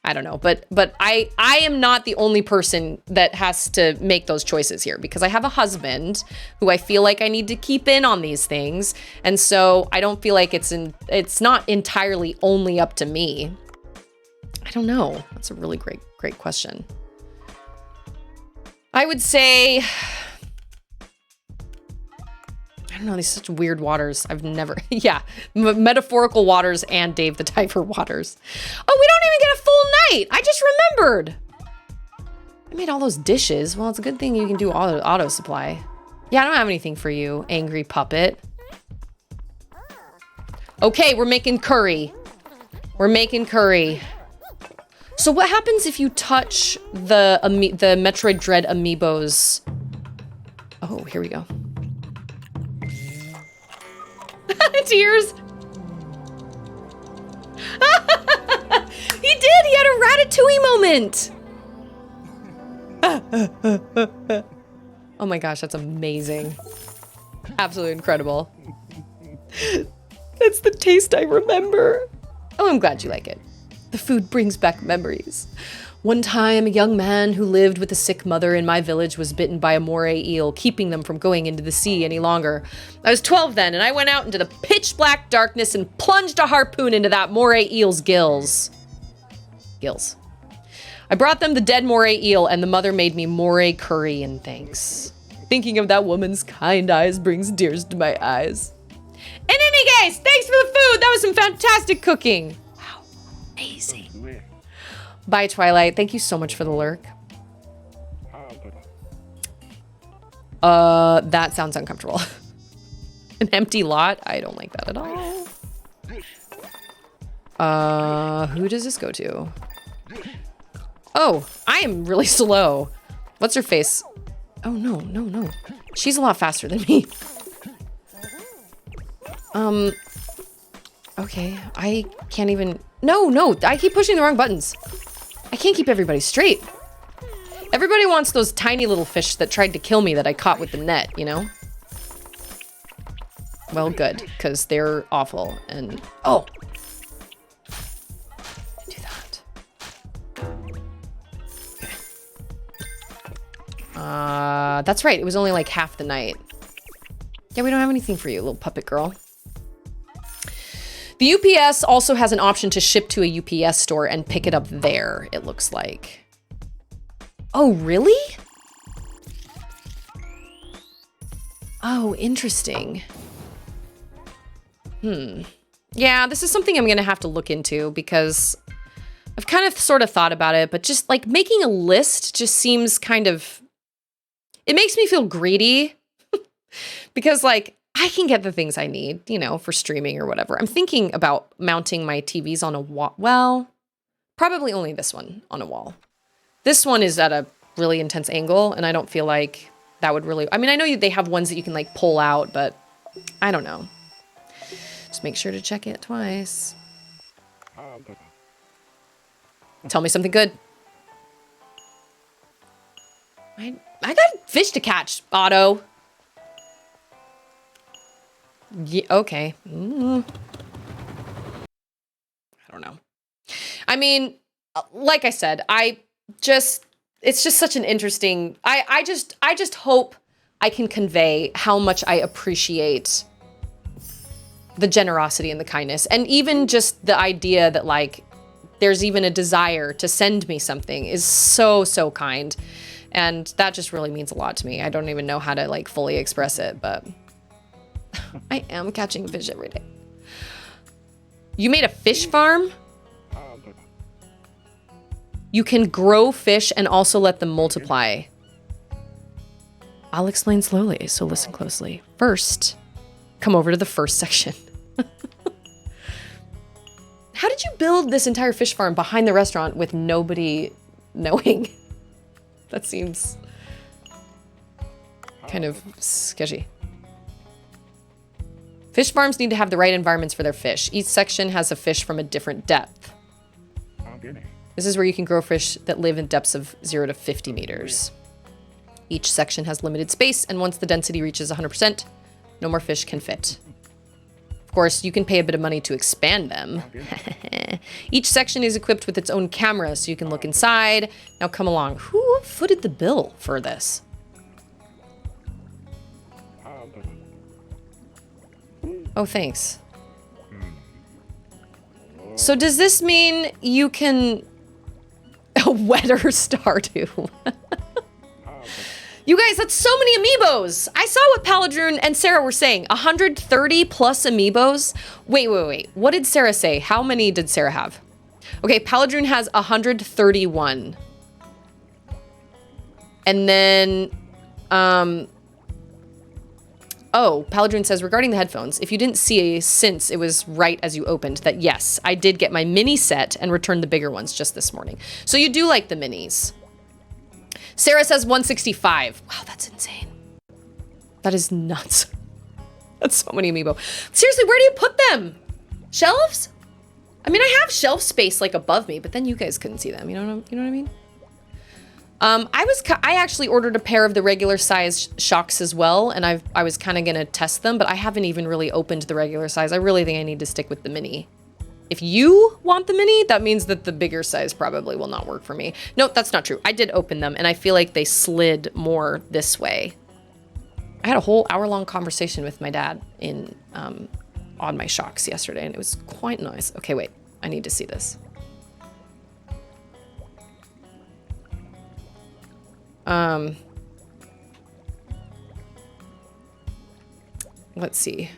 I don't know, but I am not the only person that has to make those choices here, because I have a husband who I feel like I need to keep in on these things. And so I don't feel like it's not entirely only up to me. I don't know. That's a really great question. I would say, I don't know, these are such weird waters. I've never, yeah, metaphorical waters and Dave the Diver waters. Oh, we don't even get a full night. I just remembered. I made all those dishes. Well, it's a good thing you can do auto supply. Yeah, I don't have anything for you, angry puppet. Okay, we're making curry. We're making curry. So what happens if you touch the Metroid Dread Amiibos? Oh, here we go. Tears. He did. He had a Ratatouille moment. Oh my gosh, that's amazing. Absolutely incredible. That's the taste I remember. Oh, I'm glad you like it. The food brings back memories. One time, a young man who lived with a sick mother in my village was bitten by a moray eel, keeping them from going into the sea any longer. I was 12 then, and I went out into the pitch black darkness and plunged a harpoon into that moray eel's gills. I brought them the dead moray eel, and the mother made me moray curry in thanks. Thinking of that woman's kind eyes brings tears to my eyes. In any case, thanks for the food! That was some fantastic cooking! Wow, amazing. Bye, Twilight. Thank you so much for the lurk. That sounds uncomfortable. An empty lot? I don't like that at all. Who does this go to? Oh, I am really slow. What's her face? Oh, no. She's a lot faster than me. Okay, I can't even... No, I keep pushing the wrong buttons. I can't keep everybody straight. Everybody wants those tiny little fish that tried to kill me that I caught with the net, you know? Well, good, because they're awful, and... Oh! Do that. Okay. That's right, it was only like half the night. Yeah, we don't have anything for you, little puppet girl. The UPS also has an option to ship to a UPS store and pick it up there, it looks like. Oh, really? Oh, interesting. Yeah, this is something I'm gonna have to look into because I've kind of sort of thought about it, but just like making a list just seems kind of, it makes me feel greedy because like, I can get the things I need, you know, for streaming or whatever. I'm thinking about mounting my TVs on a wall. Well, probably only this one on a wall. This one is at a really intense angle, and I don't feel like that would really... I mean, I know they have ones that you can, like, pull out, but I don't know. Just make sure to check it twice. Tell me something good. I got fish to catch, Otto. Yeah, okay. I don't know. I mean, like I said, it's just such an interesting, I just hope I can convey how much I appreciate the generosity and the kindness. And even just the idea that like, there's even a desire to send me something is so, so kind. And that just really means a lot to me. I don't even know how to like fully express it, but I am catching fish every day. You made a fish farm? You can grow fish and also let them multiply. I'll explain slowly, so listen closely. First, come over to the first section. How did you build this entire fish farm behind the restaurant with nobody knowing? That seems kind of sketchy. Fish farms need to have the right environments for their fish. Each section has a fish from a different depth. This is where you can grow fish that live in depths of 0 to 50 meters. Each section has limited space, and once the density reaches 100%, no more fish can fit. Of course, you can pay a bit of money to expand them. Each section is equipped with its own camera, so you can look inside. Now come along. Who footed the bill for this? Oh, thanks. So does this mean you can... A wetter Stardew. You guys, that's so many Amiibos. I saw what Paladrun and Sarah were saying. 130 plus Amiibos. Wait. What did Sarah say? How many did Sarah have? Okay, Paladrun has 131. And then, oh, Paladrun says, regarding the headphones, if you didn't see since it was right as you opened, that yes, I did get my mini set and returned the bigger ones just this morning. So you do like the minis. Sarah says 165. Wow, that's insane. That is nuts. That's so many Amiibo. Seriously, where do you put them? Shelves? I mean, I have shelf space like above me, but then you guys couldn't see them. You know what I mean? I actually ordered a pair of the regular size shocks as well, and I was kind of gonna test them, but I haven't even really opened the regular size. I really think I need to stick with the mini. If you want the mini, that means that the bigger size probably will not work for me. No, that's not true. I did open them, and I feel like they slid more this way. I had a whole hour-long conversation with my dad on my shocks yesterday, and it was quite nice. Okay, wait. I need to see this. Let's see.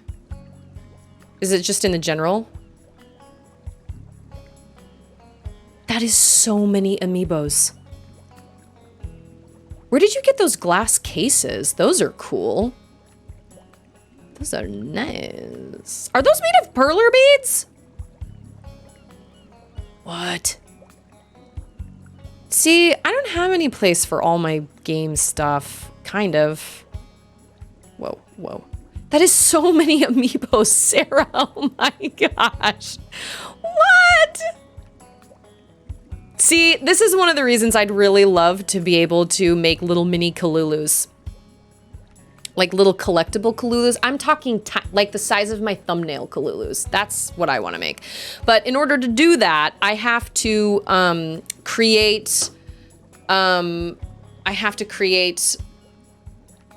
Is it just in the general? That is so many Amiibos. Where did you get those glass cases? Those are cool. Those are nice. Are those made of perler beads? What? See, I don't have any place for all my game stuff. Kind of. Whoa. That is so many Amiibos, Sarah. Oh my gosh. What? See, this is one of the reasons I'd really love to be able to make little mini Kalulus. Like little collectible Kalulus. I'm talking like the size of my thumbnail Kalulus. That's what I want to make. But in order to do that, I have to create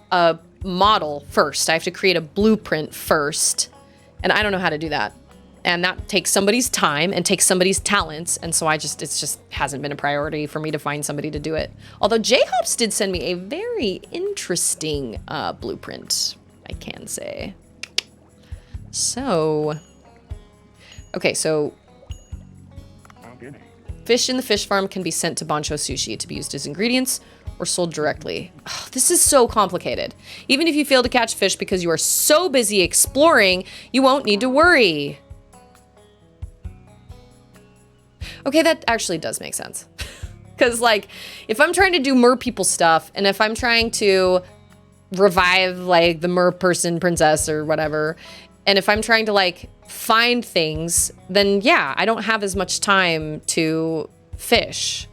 a model first. I have to create a blueprint first. And I don't know how to do that. And that takes somebody's time and takes somebody's talents. And so it just hasn't been a priority for me to find somebody to do it. Although J-Hops did send me a very interesting blueprint, I can say. So, okay, so fish in the fish farm can be sent to Bancho Sushi to be used as ingredients or sold directly. Oh, this is so complicated. Even if you fail to catch fish because you are so busy exploring, you won't need to worry. Okay, that actually does make sense. Because, like, if I'm trying to do mer people stuff, and if I'm trying to revive, like, the mer person princess or whatever, and if I'm trying to, like, find things, then, yeah, I don't have as much time to fish.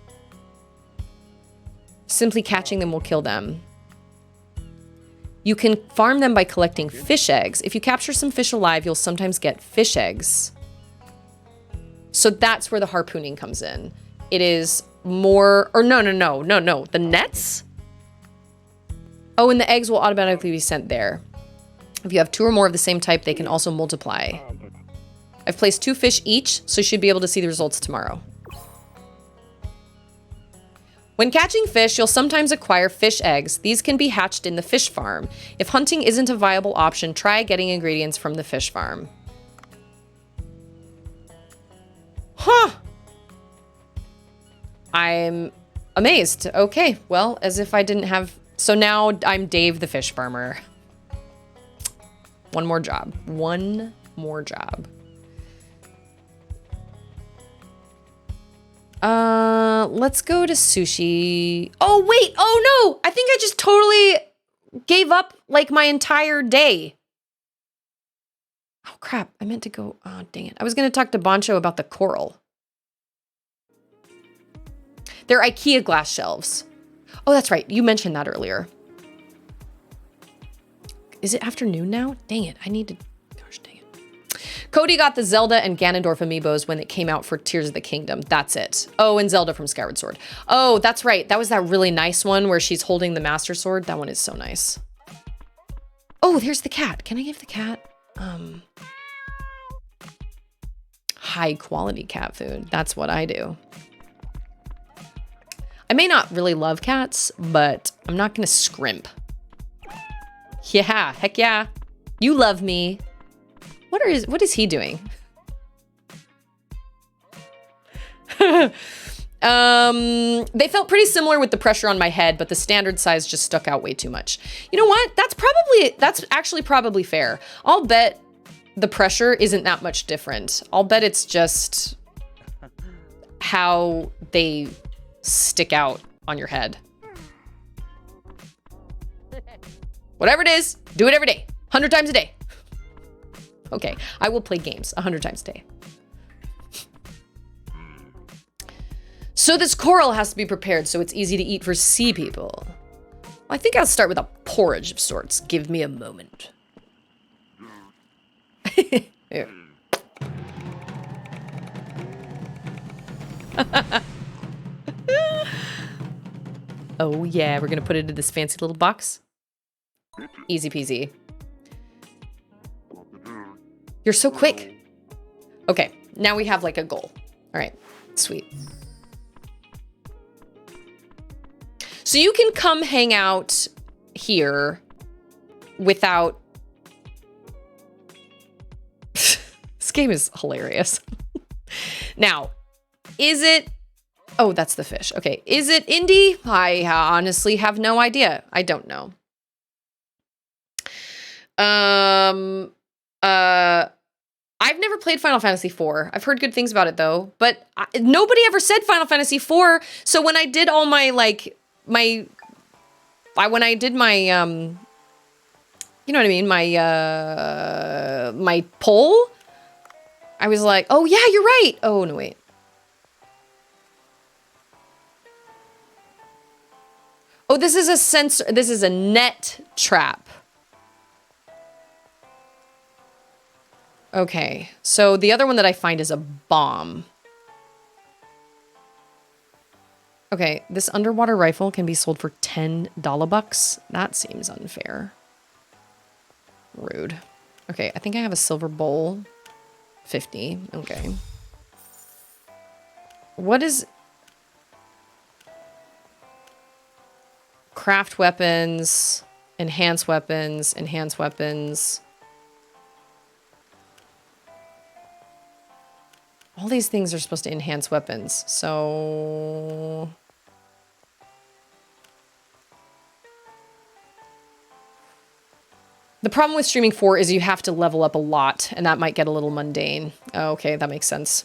Simply catching them will kill them. You can farm them by collecting fish eggs. If you capture some fish alive, you'll sometimes get fish eggs. So that's where the harpooning comes in. It is more, or no. The nets? Oh, and the eggs will automatically be sent there. If you have 2 or more of the same type, they can also multiply. I've placed 2 fish each, so you should be able to see the results tomorrow. When catching fish, you'll sometimes acquire fish eggs. These can be hatched in the fish farm. If hunting isn't a viable option, try getting ingredients from the fish farm. Huh. I'm amazed. Okay, well, as if I didn't have... So now I'm Dave the fish farmer. One more job. One more job. Let's go to sushi. Oh, wait. Oh, no. I think I just totally gave up like my entire day. Oh crap, I meant to go, oh dang it. I was gonna talk to Boncho about the coral. They're IKEA glass shelves. Oh, that's right, you mentioned that earlier. Is it afternoon now? Dang it, I need to, gosh dang it. Cody got the Zelda and Ganondorf amiibos when it came out for Tears of the Kingdom. That's it. Oh, and Zelda from Skyward Sword. Oh, that's right. That was that really nice one where she's holding the Master Sword. That one is so nice. Oh, there's the cat. Can I give the cat, high quality cat food? That's what I do. I may not really love cats, but I'm not gonna scrimp. Yeah, heck yeah. You love me. What is he doing? They felt pretty similar with the pressure on my head, but the standard size just stuck out way too much. You know what? That's actually probably fair. I'll bet the pressure isn't that much different. I'll bet it's just how they stick out on your head. Whatever it is, do it every day, 100 times a day. Okay, I will play games 100 times a day. So this coral has to be prepared so it's easy to eat for sea people. I think I'll start with a porridge of sorts. Give me a moment. Here. Oh yeah, we're gonna put it into this fancy little box. Easy peasy. You're so quick. Okay, now we have like a goal. All right, sweet. So you can come hang out here without... This game is hilarious. Now, is it... Oh, that's the fish. Okay, is it indie? I honestly have no idea. I don't know. I've never played Final Fantasy IV. I've heard good things about it though, but nobody ever said Final Fantasy IV. So when I did all my when I did my you know what I mean, my poll, I was like, oh yeah, you're right. Oh no, wait. Oh, this is a sensor. This is a net trap. Okay, so the other one that I find is a bomb. Okay, this underwater rifle can be sold for $10 bucks. That seems unfair. Rude. Okay, I think I have a silver bowl. 50, okay. What is... Craft weapons, enhance weapons, enhance weapons. All these things are supposed to enhance weapons, so... The problem with streaming 4 is you have to level up a lot, and that might get a little mundane. Oh, okay, that makes sense.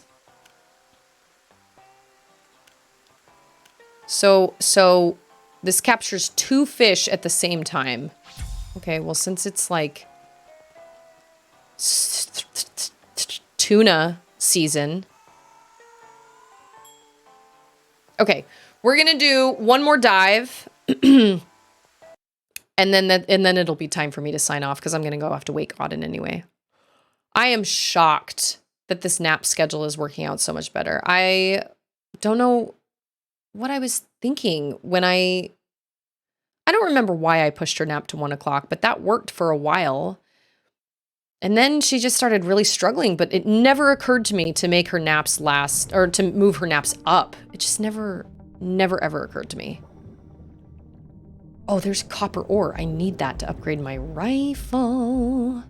So this captures 2 fish at the same time. Okay, well, since it's like tuna season. Okay, we're gonna do one more dive. And then it'll be time for me to sign off because I'm gonna go have to wake Auden anyway. I am shocked that this nap schedule is working out so much better. I don't know what I was thinking when I don't remember why I pushed her nap to 1 o'clock, but that worked for a while. And then she just started really struggling, but it never occurred to me to make her naps last, or to move her naps up. It just never ever occurred to me. Oh, there's copper ore. I need that to upgrade my rifle.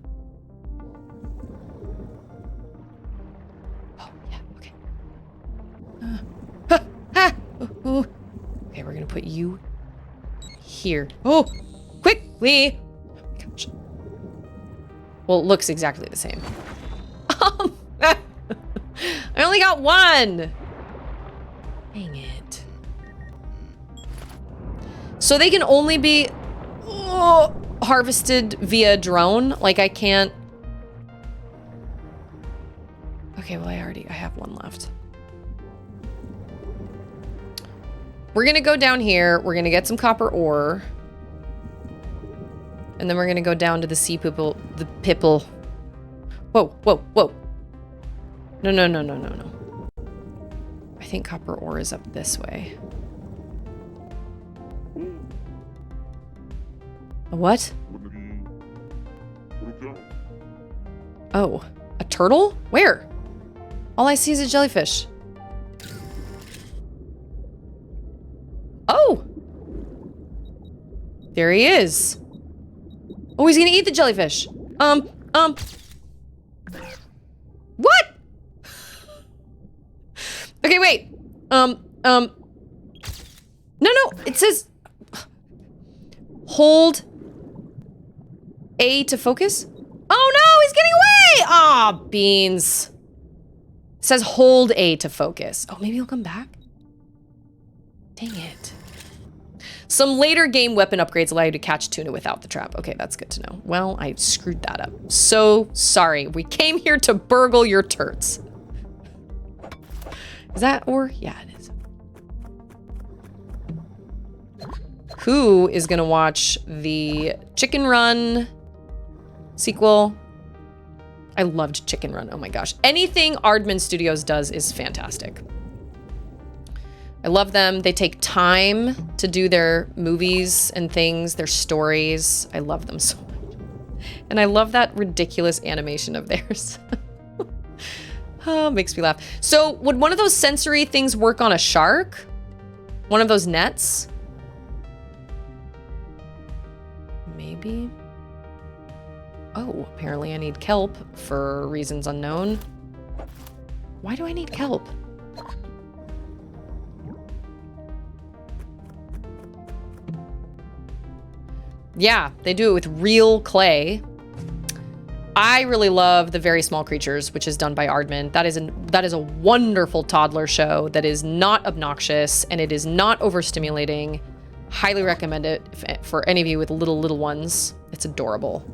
Oh, yeah, okay. Okay, we're gonna put you here. Oh, quickly! Oh my gosh. Well, it looks exactly the same. I only got 1! Dang it. So they can only be... harvested via drone. Like, I can't... Okay, well, I have one left. We're gonna go down here. We're gonna get some copper ore. And then we're gonna go down to the sea pipple. The pipple. Whoa, whoa, whoa. No, no, no, no, no, no. I think copper ore is up this way. A what? Oh, a turtle? Where? All I see is a jellyfish. Oh! There he is. Oh, he's gonna eat the jellyfish. What? Okay, wait. No, it says... Hold A to focus? Oh no, he's getting away! Aw, beans. It says hold A to focus. Oh, maybe he'll come back? Dang it. Some later game weapon upgrades allow you to catch tuna without the trap. Okay, that's good to know. Well, I screwed that up. So sorry. We came here to burgle your turds. Is that ore? Yeah, it is. Who is gonna watch the Chicken Run sequel? I loved Chicken Run. Oh my gosh. Anything Aardman Studios does is fantastic. I love them. They take time to do their movies and things, their stories. I love them so much. And I love that ridiculous animation of theirs. Oh, makes me laugh. So would one of those sensory things work on a shark? One of those nets? Maybe. Oh, apparently I need kelp for reasons unknown. Why do I need kelp? Yeah, they do it with real clay. I really love The Very Small Creatures, which is done by Aardman. That is a wonderful toddler show that is not obnoxious and it is not overstimulating. Highly recommend it for any of you with little ones. It's adorable.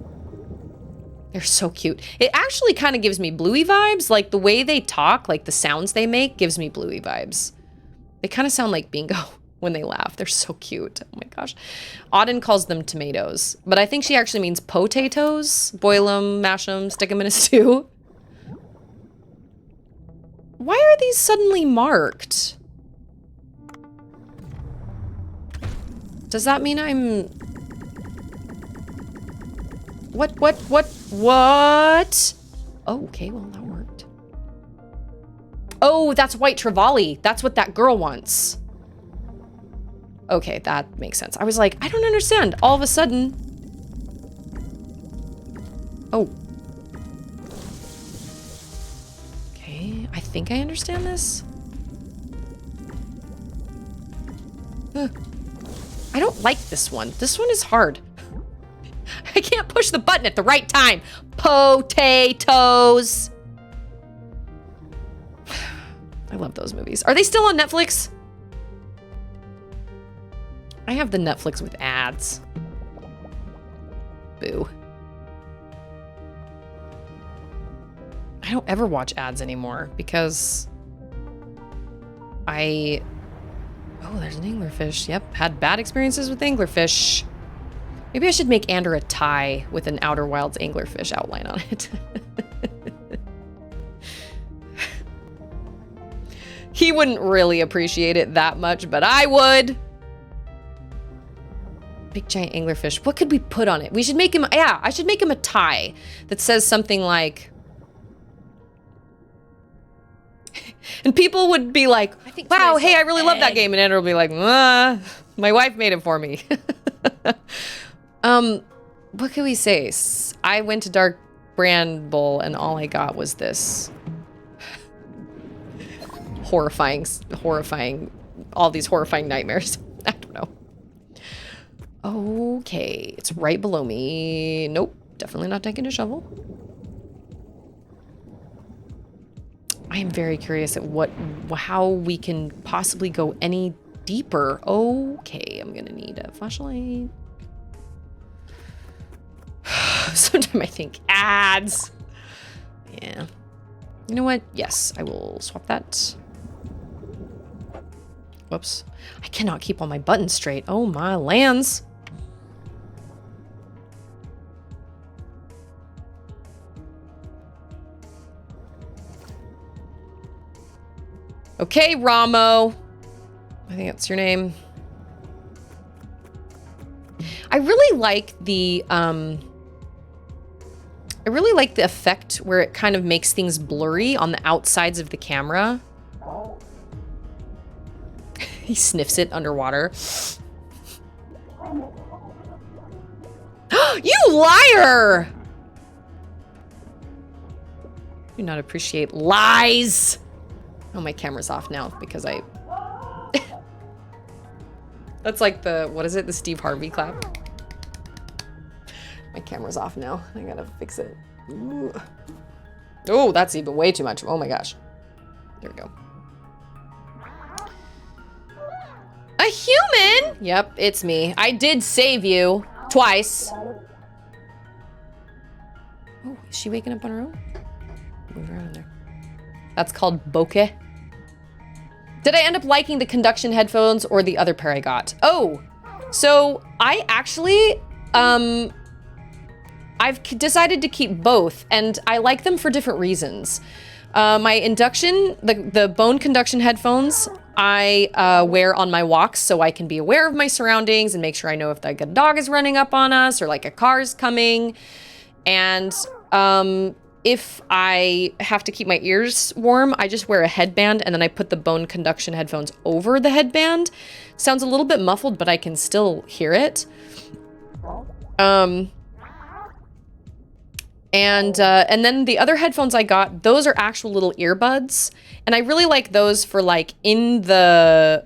They're so cute. It actually kind of gives me Bluey vibes. Like the way they talk, like the sounds they make gives me Bluey vibes. They kind of sound like Bingo when they laugh. They're so cute. Oh my gosh. Auden calls them tomatoes, but I think she actually means potatoes. Boil them, mash them, stick them in a stew. Why are these suddenly marked? Does that mean I'm... What? Oh, okay, well, that worked. Oh, that's White Trevally. That's what that girl wants. Okay, that makes sense. I was like, I don't understand. All of a sudden... Oh. Okay, I think I understand this. I don't like this one. This one is hard. I can't push the button at the right time. Potatoes. I love those movies. Are they still on Netflix? I have the Netflix with ads. Boo. I don't ever watch ads anymore because I... Oh, there's an anglerfish. Yep, had bad experiences with anglerfish. Maybe I should make Ander a tie with an Outer Wilds anglerfish outline on it. He wouldn't really appreciate it that much, but I would. Big giant anglerfish. What could we put on it? We should make him, yeah, I should make him a tie that says something like, and people would be like, wow, hey, I really love that game. And Andrew will be like, my wife made it for me. What can we say? I went to Dark Bramble and all I got was this horrifying, all these horrifying nightmares. I don't know. Okay, it's right below me. Nope, definitely not taking a shovel. I am very curious at how we can possibly go any deeper. Okay, I'm gonna need a flashlight. Sometimes I think ads. Yeah. You know what? Yes, I will swap that. Whoops. I cannot keep all my buttons straight. Oh my lands. Okay, Ramo. I think that's your name. I really like the effect where it kind of makes things blurry on the outsides of the camera. He sniffs it underwater. You liar! Do not appreciate lies. Oh, my camera's off now because I... That's like the, what is it? The Steve Harvey clap. My camera's off now. I gotta fix it. Ooh. Oh, that's even way too much. Oh my gosh. There we go. A human? Yep, it's me. I did save you. Twice. Oh, is she waking up on her own? Move around in there. That's called bokeh. Did I end up liking the conduction headphones or the other pair I got? Oh, so I actually, I've decided to keep both, and I like them for different reasons. My induction, the bone conduction headphones, I wear on my walks so I can be aware of my surroundings and make sure I know if like a dog is running up on us or like a car is coming. And if I have to keep my ears warm, I just wear a headband and then I put the bone conduction headphones over the headband. Sounds a little bit muffled, but I can still hear it. And then the other headphones I got, those are actual little earbuds. And I really like those for like in the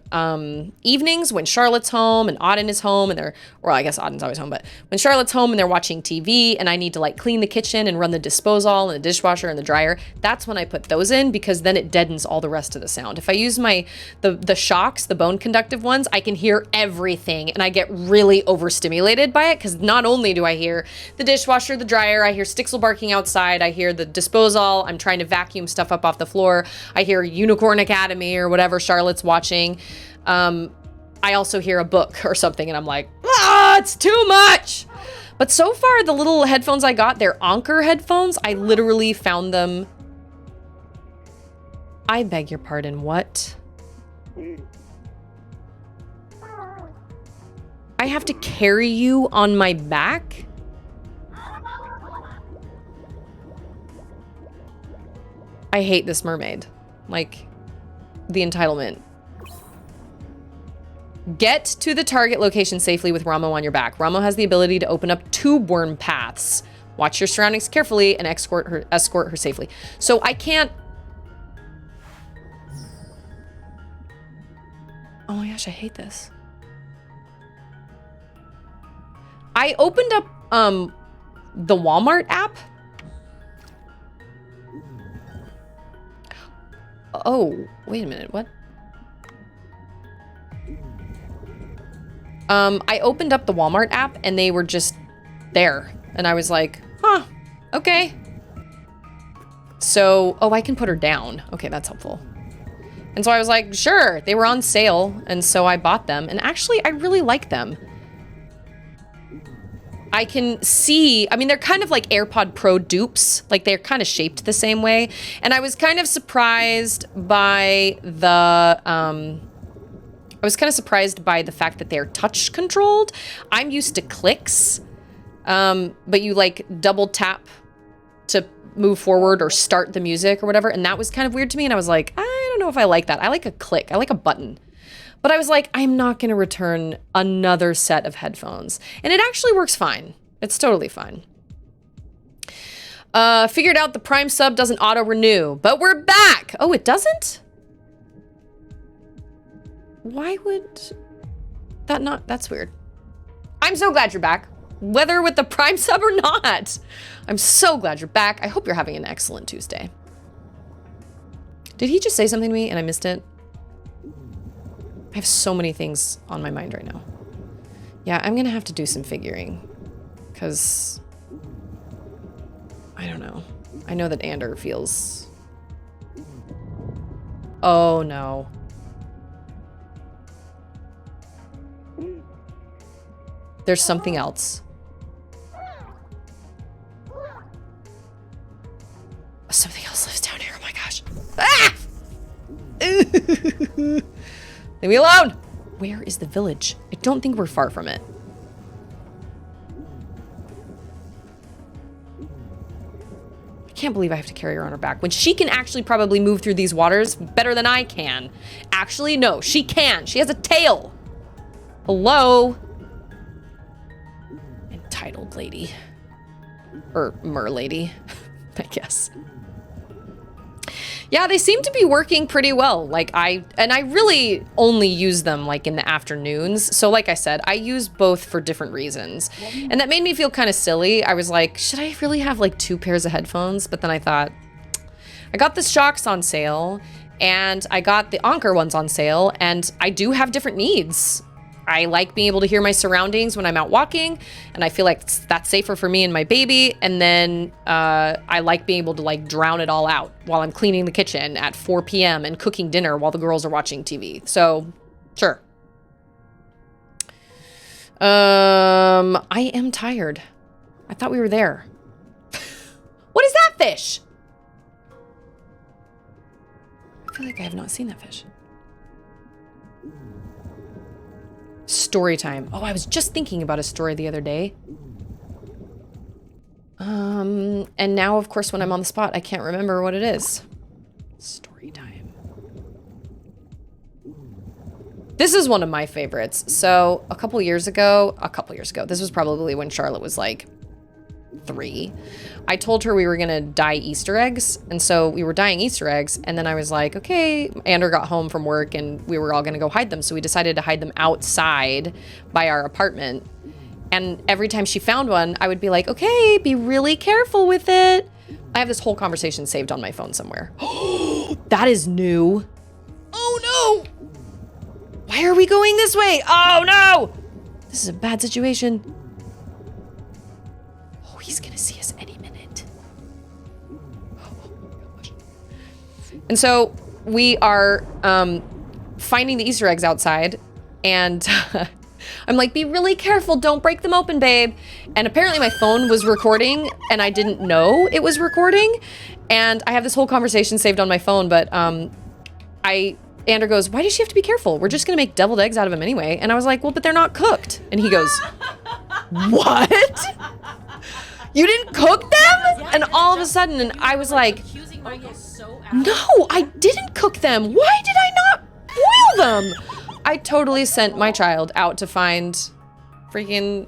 evenings when Charlotte's home and Auden is home and they're, or I guess Auden's always home, but when Charlotte's home and they're watching TV and I need to like clean the kitchen and run the disposal and the dishwasher and the dryer, that's when I put those in because then it deadens all the rest of the sound. If I use the shocks, the bone conductive ones, I can hear everything and I get really overstimulated by it because not only do I hear the dishwasher, the dryer, I hear Stixel barking outside, I hear the disposal, I'm trying to vacuum stuff up off the floor, I hear Unicorn Academy or whatever Charlotte's watching. I also hear a book or something and I'm like, ah, it's too much. But so far, the little headphones I got, they're Anker headphones. I literally found them. I beg your pardon, what? I have to carry you on my back? I hate this mermaid. Like, the entitlement. Get to the target location safely with Ramo on your back. Ramo has the ability to open up tube worm paths. Watch your surroundings carefully and escort her safely. So I can't... Oh my gosh, I hate this. I opened up the Walmart app. Oh, wait a minute, what? I opened up the Walmart app and they were just there. And I was like, huh, okay. So, oh, I can put her down. Okay, that's helpful. And so I was like, sure, they were on sale. And so I bought them. And actually, I really like them. I can see, I mean, they're kind of like AirPod Pro dupes. Like they're kind of shaped the same way. And I was kind of surprised by the, fact that they're touch controlled. I'm used to clicks, but you like double tap to move forward or start the music or whatever. And that was kind of weird to me. And I was like, I don't know if I like that. I like a click. I like a button. But I was like, I'm not going to return another set of headphones. And it actually works fine. It's totally fine. Figured out the Prime sub doesn't auto-renew, but we're back. Oh, it doesn't? Why would that not? That's weird. I'm so glad you're back, whether with the Prime sub or not. I'm so glad you're back. I hope you're having an excellent Tuesday. Did he just say something to me and I missed it? I have so many things on my mind right now. Yeah, I'm gonna have to do some figuring because I know that Ander feels... Oh, no. There's something else. Something else lives down here. Oh my gosh. Ah! Leave me alone. Where is the village? I don't think we're far from it. I can't believe I have to carry her on her back when she can actually probably move through these waters better than I can. Actually, no, she can. She has a tail. Hello? Entitled lady. Or mer lady, I guess. Yeah, they seem to be working pretty well. Like I really only use them like in the afternoons. So like I said, I use both for different reasons. And that made me feel kind of silly. I was like, should I really have like 2 pairs of headphones? But then I thought, I got the Shocks on sale and I got the Anker ones on sale, and I do have different needs. I like being able to hear my surroundings when I'm out walking, and I feel like that's safer for me and my baby. And then I like being able to like drown it all out while I'm cleaning the kitchen at 4 p.m. and cooking dinner while the girls are watching TV. So, sure. I am tired. I thought we were there. What is that fish? I feel like I have not seen that fish. Story time. Oh, I was just thinking about a story the other day. And now, of course, when I'm on the spot, I can't remember what it is. Story time. This is one of my favorites. So a couple years ago, this was probably when Charlotte was like 3. I told her we were gonna dye Easter eggs, and so we were dyeing Easter eggs, and then I was like, okay, Ander got home from work and we were all gonna go hide them, so we decided to hide them outside by our apartment. And every time she found one, I would be like, okay, be really careful with it. I have this whole conversation saved on my phone somewhere. That is new. Oh no! Why are we going this way? Oh no! This is a bad situation. Oh, he's gonna see us any minute. And so we are finding the Easter eggs outside, and I'm like, be really careful, don't break them open, babe. And apparently my phone was recording, and I didn't know it was recording. And I have this whole conversation saved on my phone, but Ander goes, why does she have to be careful? We're just gonna make deviled eggs out of them anyway. And I was like, well, but they're not cooked. And he goes, what? You didn't cook them? And all of a sudden, and I was like, no, I didn't cook them. Why did I not boil them? I totally sent my child out to find freaking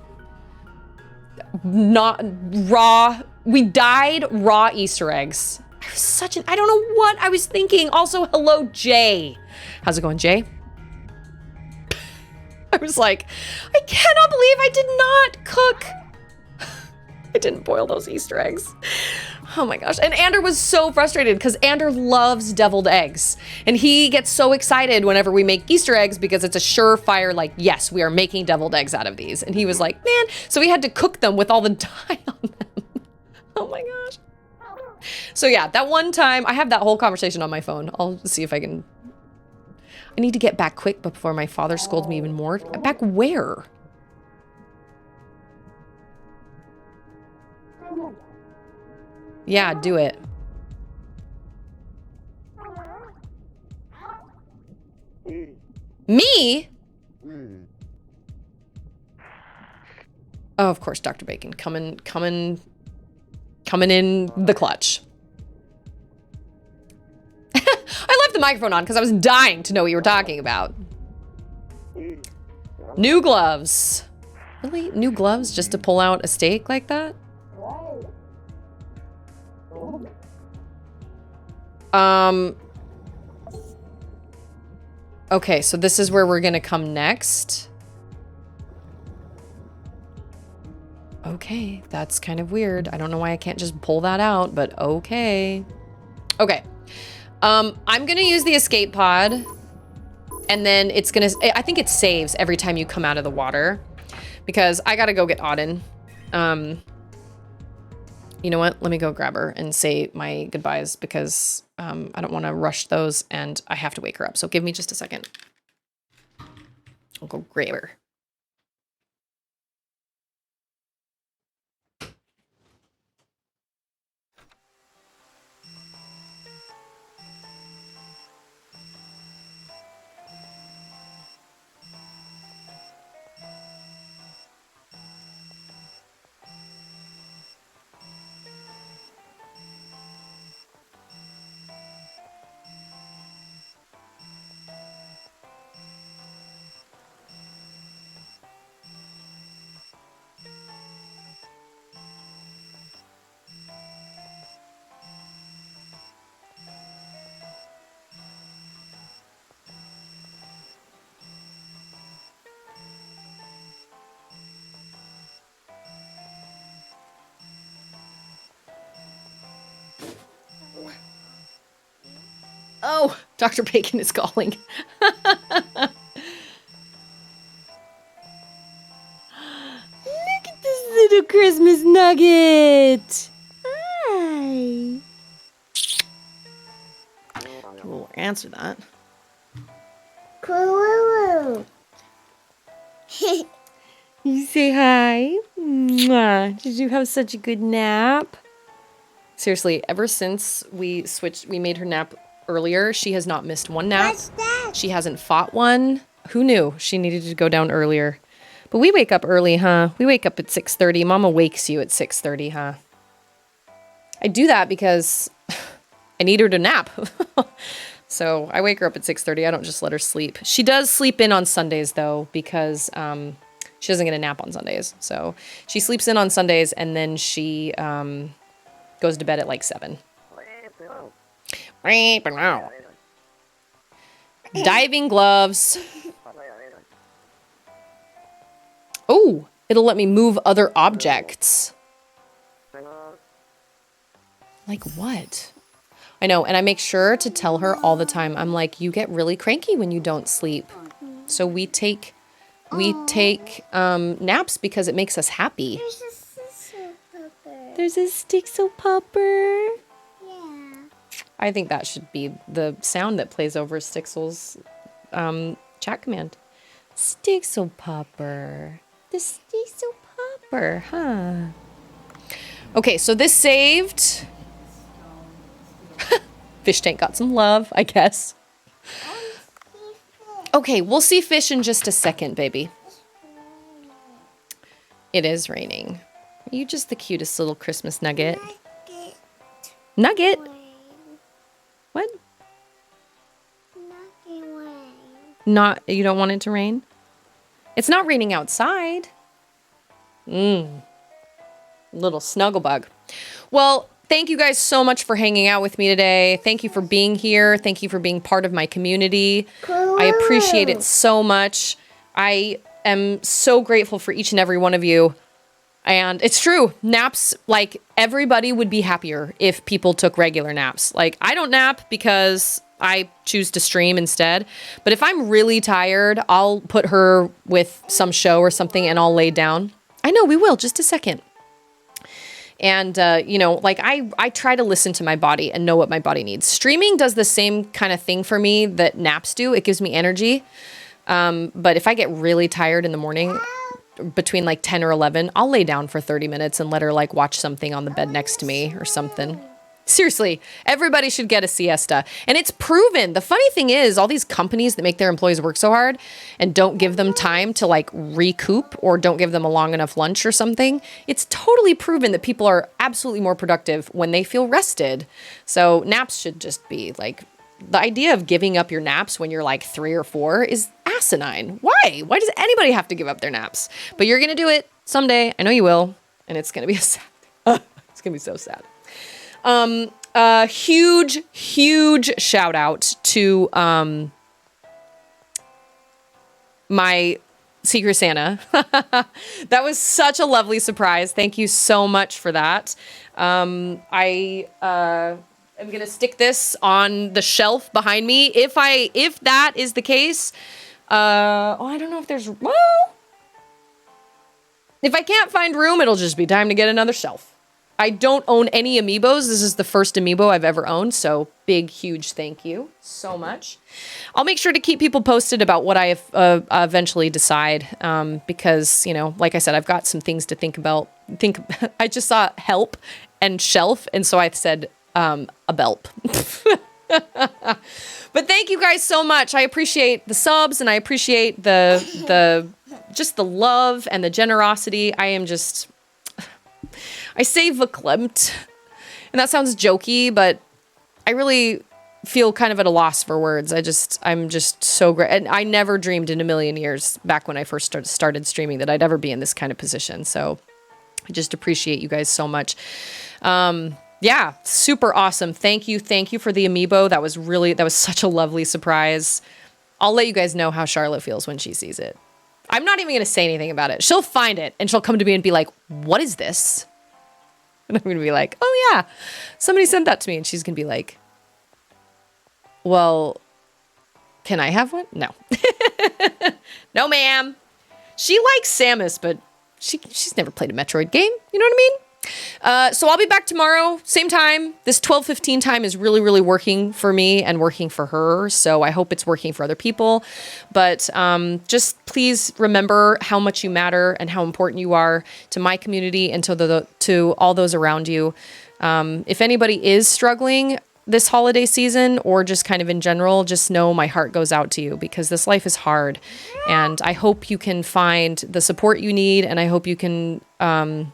not raw. We dyed raw Easter eggs. I was such an, I don't know what I was thinking. Also, hello, Jay. How's it going, Jay? I was like, I cannot believe I did not cook. I didn't boil those Easter eggs. Oh my gosh. And Ander was so frustrated because Ander loves deviled eggs. And he gets so excited whenever we make Easter eggs because it's a surefire, like, yes, we are making deviled eggs out of these. And he was like, man, so we had to cook them with all the dye on them. Oh my gosh. So yeah, that one time, I have that whole conversation on my phone. I'll see if I can. I need to get back quick before my father scolds me even more. Back where? Yeah, do it. Me? Oh, of course, Dr. Bacon. Coming in the clutch. I left the microphone on because I was dying to know what you were talking about. New gloves. Really? New gloves just to pull out a steak like that? Okay, so this is where we're gonna come next. Okay, that's kind of weird. I don't know why I can't just pull that out, but okay. Okay. I'm gonna use the escape pod, and then it's gonna, I think it saves every time you come out of the water, because I gotta go get Auden. You know what? Let me go grab her and say my goodbyes because I don't want to rush those and I have to wake her up. So give me just a second. I'll go grab her. Oh, Dr. Bacon is calling. Look at this little Christmas nugget. Hi. We'll answer that. You say hi. Mwah. Did you have such a good nap? Seriously, ever since we made her nap earlier, she has not missed one nap. What's that? She hasn't fought one. Who knew she needed to go down earlier? But we wake up early, huh? We wake up at 6:30. Mama wakes you at 6:30, huh? I do that because I need her to nap. So I wake her up at 6:30. I don't just let her sleep. She does sleep in on Sundays, though, because she doesn't get a nap on Sundays. So she sleeps in on Sundays, and then she goes to bed at like 7. Diving gloves. Oh, it'll let me move other objects. Like what? I know, and I make sure to tell her all the time. I'm like, you get really cranky when you don't sleep. So we take naps because it makes us happy. There's a Sissel pupper. There's a Stixel popper. Yeah. I think that should be the sound that plays over Stixel's chat command. Stixel popper. The Stixel popper, huh? Okay, so this saved. Fish tank got some love, I guess. Okay, we'll see fish in just a second, baby. It is raining. Are you just the cutest little Christmas nugget? Nugget? What? Not, you don't want it to rain? It's not raining outside. Little snugglebug. Well, thank you guys so much for hanging out with me today. Thank you for being here. Thank you for being part of my community. I appreciate it so much. I am so grateful for each and every one of you. And it's true. Naps, like, everybody would be happier if people took regular naps. Like, I don't nap because I choose to stream instead. But if I'm really tired, I'll put her with some show or something and I'll lay down. I know, we will. Just a second. And, you know, like I try to listen to my body and know what my body needs. Streaming does the same kind of thing for me that naps do. It gives me energy. But if I get really tired in the morning, between like 10 or 11, I'll lay down for 30 minutes and let her like watch something on the bed next to me or something. Seriously, everybody should get a siesta. And it's proven. The funny thing is, all these companies that make their employees work so hard and don't give them time to like recoup or don't give them a long enough lunch or something, it's totally proven that people are absolutely more productive when they feel rested. So naps should just be like, the idea of giving up your naps when you're like 3 or 4 is asinine. Why? Why does anybody have to give up their naps? But you're going to do it someday. I know you will. And it's going to be sad. It's going to be so sad. Huge, huge shout out to my Secret Santa. That was such a lovely surprise. Thank you so much for that. I am gonna stick this on the shelf behind me. If that is the case, I don't know if there's, well, if I can't find room, it'll just be time to get another shelf. I don't own any Amiibos. This is the first Amiibo I've ever owned, so big, huge thank you so much. I'll make sure to keep people posted about what I eventually decide, because, you know, like I said, I've got some things to think about. I just saw help and shelf, and so I said a belp. But thank you guys so much. I appreciate the subs, and I appreciate the just the love and the generosity. I say verklempt, and that sounds jokey, but I really feel kind of at a loss for words. I'm just so great. And I never dreamed in a million years back when I first started streaming that I'd ever be in this kind of position. So I just appreciate you guys so much. Yeah, super awesome. Thank you. Thank you for the Amiibo. That was such a lovely surprise. I'll let you guys know how Charlotte feels when she sees it. I'm not even going to say anything about it. She'll find it and she'll come to me and be like, "What is this?" And I'm going to be like, "Oh yeah, somebody sent that to me." And she's going to be like, "Well, can I have one?" No. No, ma'am. She likes Samus, but she's never played a Metroid game. You know what I mean? So I'll be back tomorrow, same time. This 12:15 time is really, really working for me and working for her. So I hope it's working for other people. But just please remember how much you matter and how important you are to my community and to all those around you. If anybody is struggling this holiday season or just kind of in general, just know my heart goes out to you because this life is hard. And I hope you can find the support you need, and I hope you can find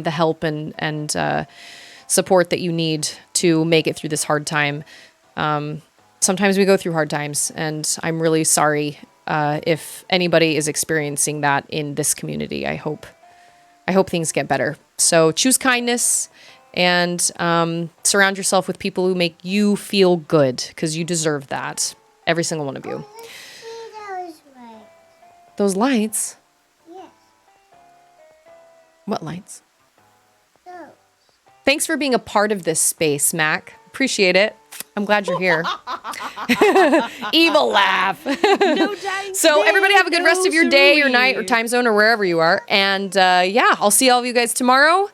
the help and support that you need to make it through this hard time. Sometimes we go through hard times, and I'm really sorry if anybody is experiencing that in this community. I hope things get better. So choose kindness and surround yourself with people who make you feel good, because you deserve that. Every single one of you. Those lights? What lights? Those. Thanks for being a part of this space, Mac. Appreciate it. I'm glad you're here. Evil laugh. No time So everybody have a good rest of your day or night or time zone or wherever you are. And yeah, I'll see all of you guys tomorrow.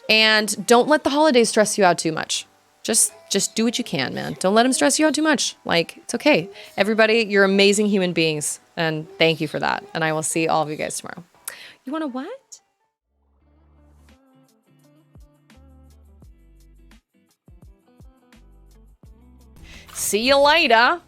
And don't let the holidays stress you out too much. Just do what you can, man. Don't let them stress you out too much. Like, it's okay. Everybody, you're amazing human beings. And thank you for that. And I will see all of you guys tomorrow. You want to what? See you later.